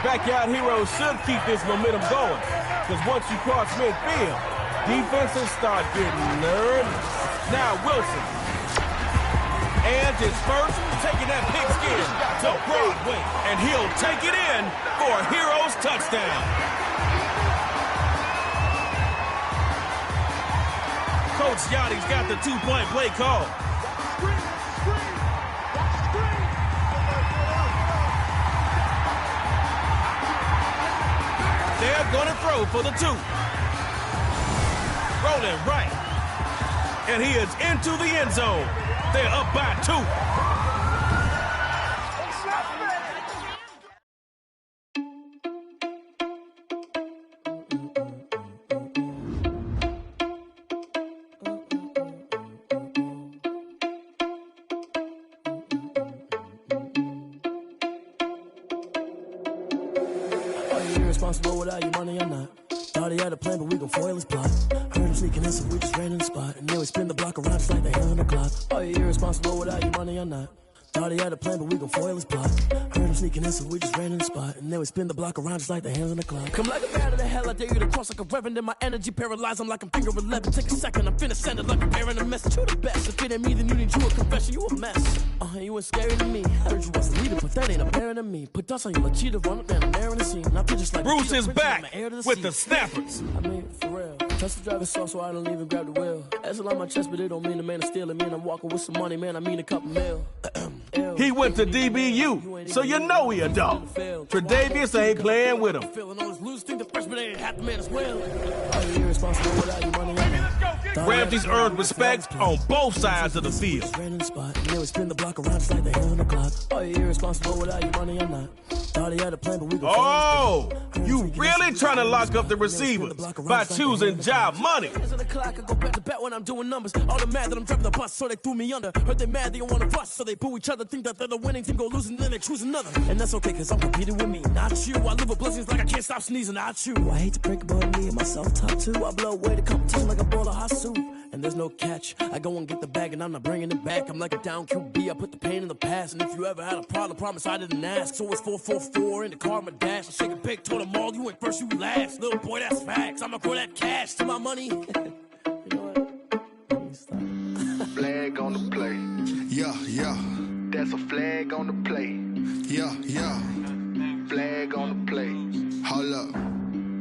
Backyard Heroes should keep this momentum going, because once you cross midfield, defenses start getting nervous. Now Wilson. And his first, taking that pigskin to Broadway. And he'll take it in for a Heroes touchdown. Coach Yachty's got the 2-point play call. They're going to throw for the 2. Rolling right. And he is into the end zone. They're up by 2. Are you irresponsible without your money or not? Thought he had a plan, but we gon' foil his plot. Heard him sneaking in, so we just ran in the spot. And then we spin the block around just like the hand on the clock. Are you irresponsible without your money or not? Thought he had a plan, but we gon' foil his plot. Heard him sneaking in, so we just ran in the spot. And then we spin the block around just like the hands on the clock. Come like a bat of the hell, I dare you to cross like a reverend. In my energy paralyzed, I'm like I'm finger 11. Take a second, I'm finna send it like a bearing a message. You the best, if it ain't me, then you need you a confession. You a mess. You ain't scary to me. Heard you was a leader, but that ain't apparent to me. Put dust on you like cheetah, run up down, I'm there in the scene. I feel just like Bruce is back with the snappers. I mean, for real. Touch the driver's soft, so I don't even grab the wheel. That's a lot on my chest, but it don't mean the man is stealing. Man, I'm walking with some money, man. I mean a couple mil. He went to DBU, so you know he a dog. Tre'Davious ain't playing with him. Ramsey's earned respect on both sides of the field. Oh, you really trying to lock up the receivers by choosing job money. When I'm doing numbers, all the mad that I'm driving the bus, so they threw me under. Heard they mad, they don't want to bust, so they boo each other, think that they're the winning team, go losing, then they choose another. And that's okay, cause I'm competing with me, not you. I live with blessings like I can't stop sneezing, not you. I hate to break about me and myself top two. I blow away the competition like a bowl of hot soup. And there's no catch. I go and get the bag and I'm not bringing it back. I'm like a down QB, I put the pain in the past. And if you ever had a problem, promise I didn't ask. So it's 444 in the car, my dash. I shake a big, told them all, you went first, you last. Little boy, that's facts. I'ma grow that cash to my money. Flag on the play. Yeah, yeah. That's a flag on the play. Yeah, yeah. Flag on the play. Hold up.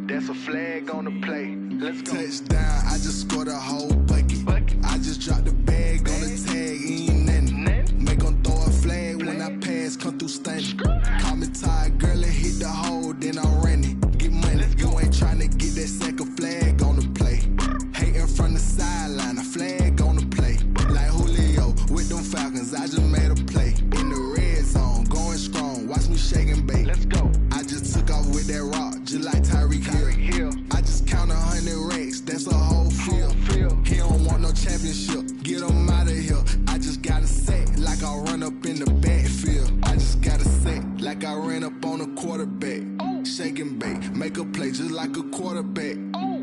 That's a flag on the play. Let's go. Touchdown, I just scored a whole bucket. I just dropped the bag on the tag, ain't nothing. Make them throw a flag when I pass, come through stunning. Call me tired, girl, and hit the hole, then I'm running. Get money, you ain't tryna get that second flag on the play. Hating from the sideline, a flag on the play. Like Julio with them Falcons, I just made a play. In the red zone, going strong, watch me shake and bake. Let's go. I just took off with that rock, just like Tyreek Hill. I just count 100 racks, that's a whole field. He don't want no championship, get him out of here. I just gotta say, like I run up in the backfield. I just gotta say, like I ran up on a quarterback. Shake and bake, make a play just like a quarterback.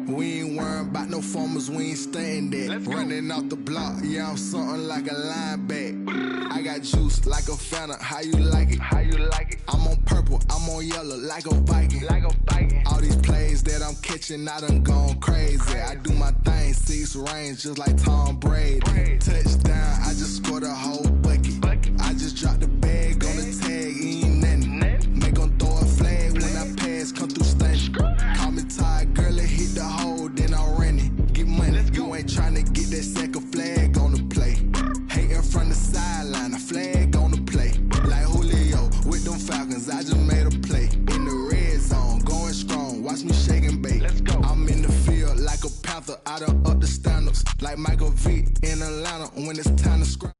We ain't worrying about no formers, we ain't staying there. Running off the block, yeah, I'm something like a linebacker. I got juice like a Fanta, how you like it? How you like it? I'm on purple, I'm on yellow, like a Viking. Like a Viking. All these plays that I'm catching, I done gone crazy. I do my thing, 6 range, just like Tom Brady. Touchdown, I just scored a whole bucket. I just dropped the bag on the tag, ain't nothing. Make them throw a flag when I pass, come through stunning. Call me tired, girl, and hit the hole, then I'm running. Get money, you ain't tryna get that second flag on the play. Hating from the sideline, a flag on the play. Like Julio with them Falcons, I just made a play. In the red zone, going strong, watch me shake and bake. Let's go. I'm in the field like a Panther, I done up the standards. Like Michael Vick in Atlanta when it's time to scrum.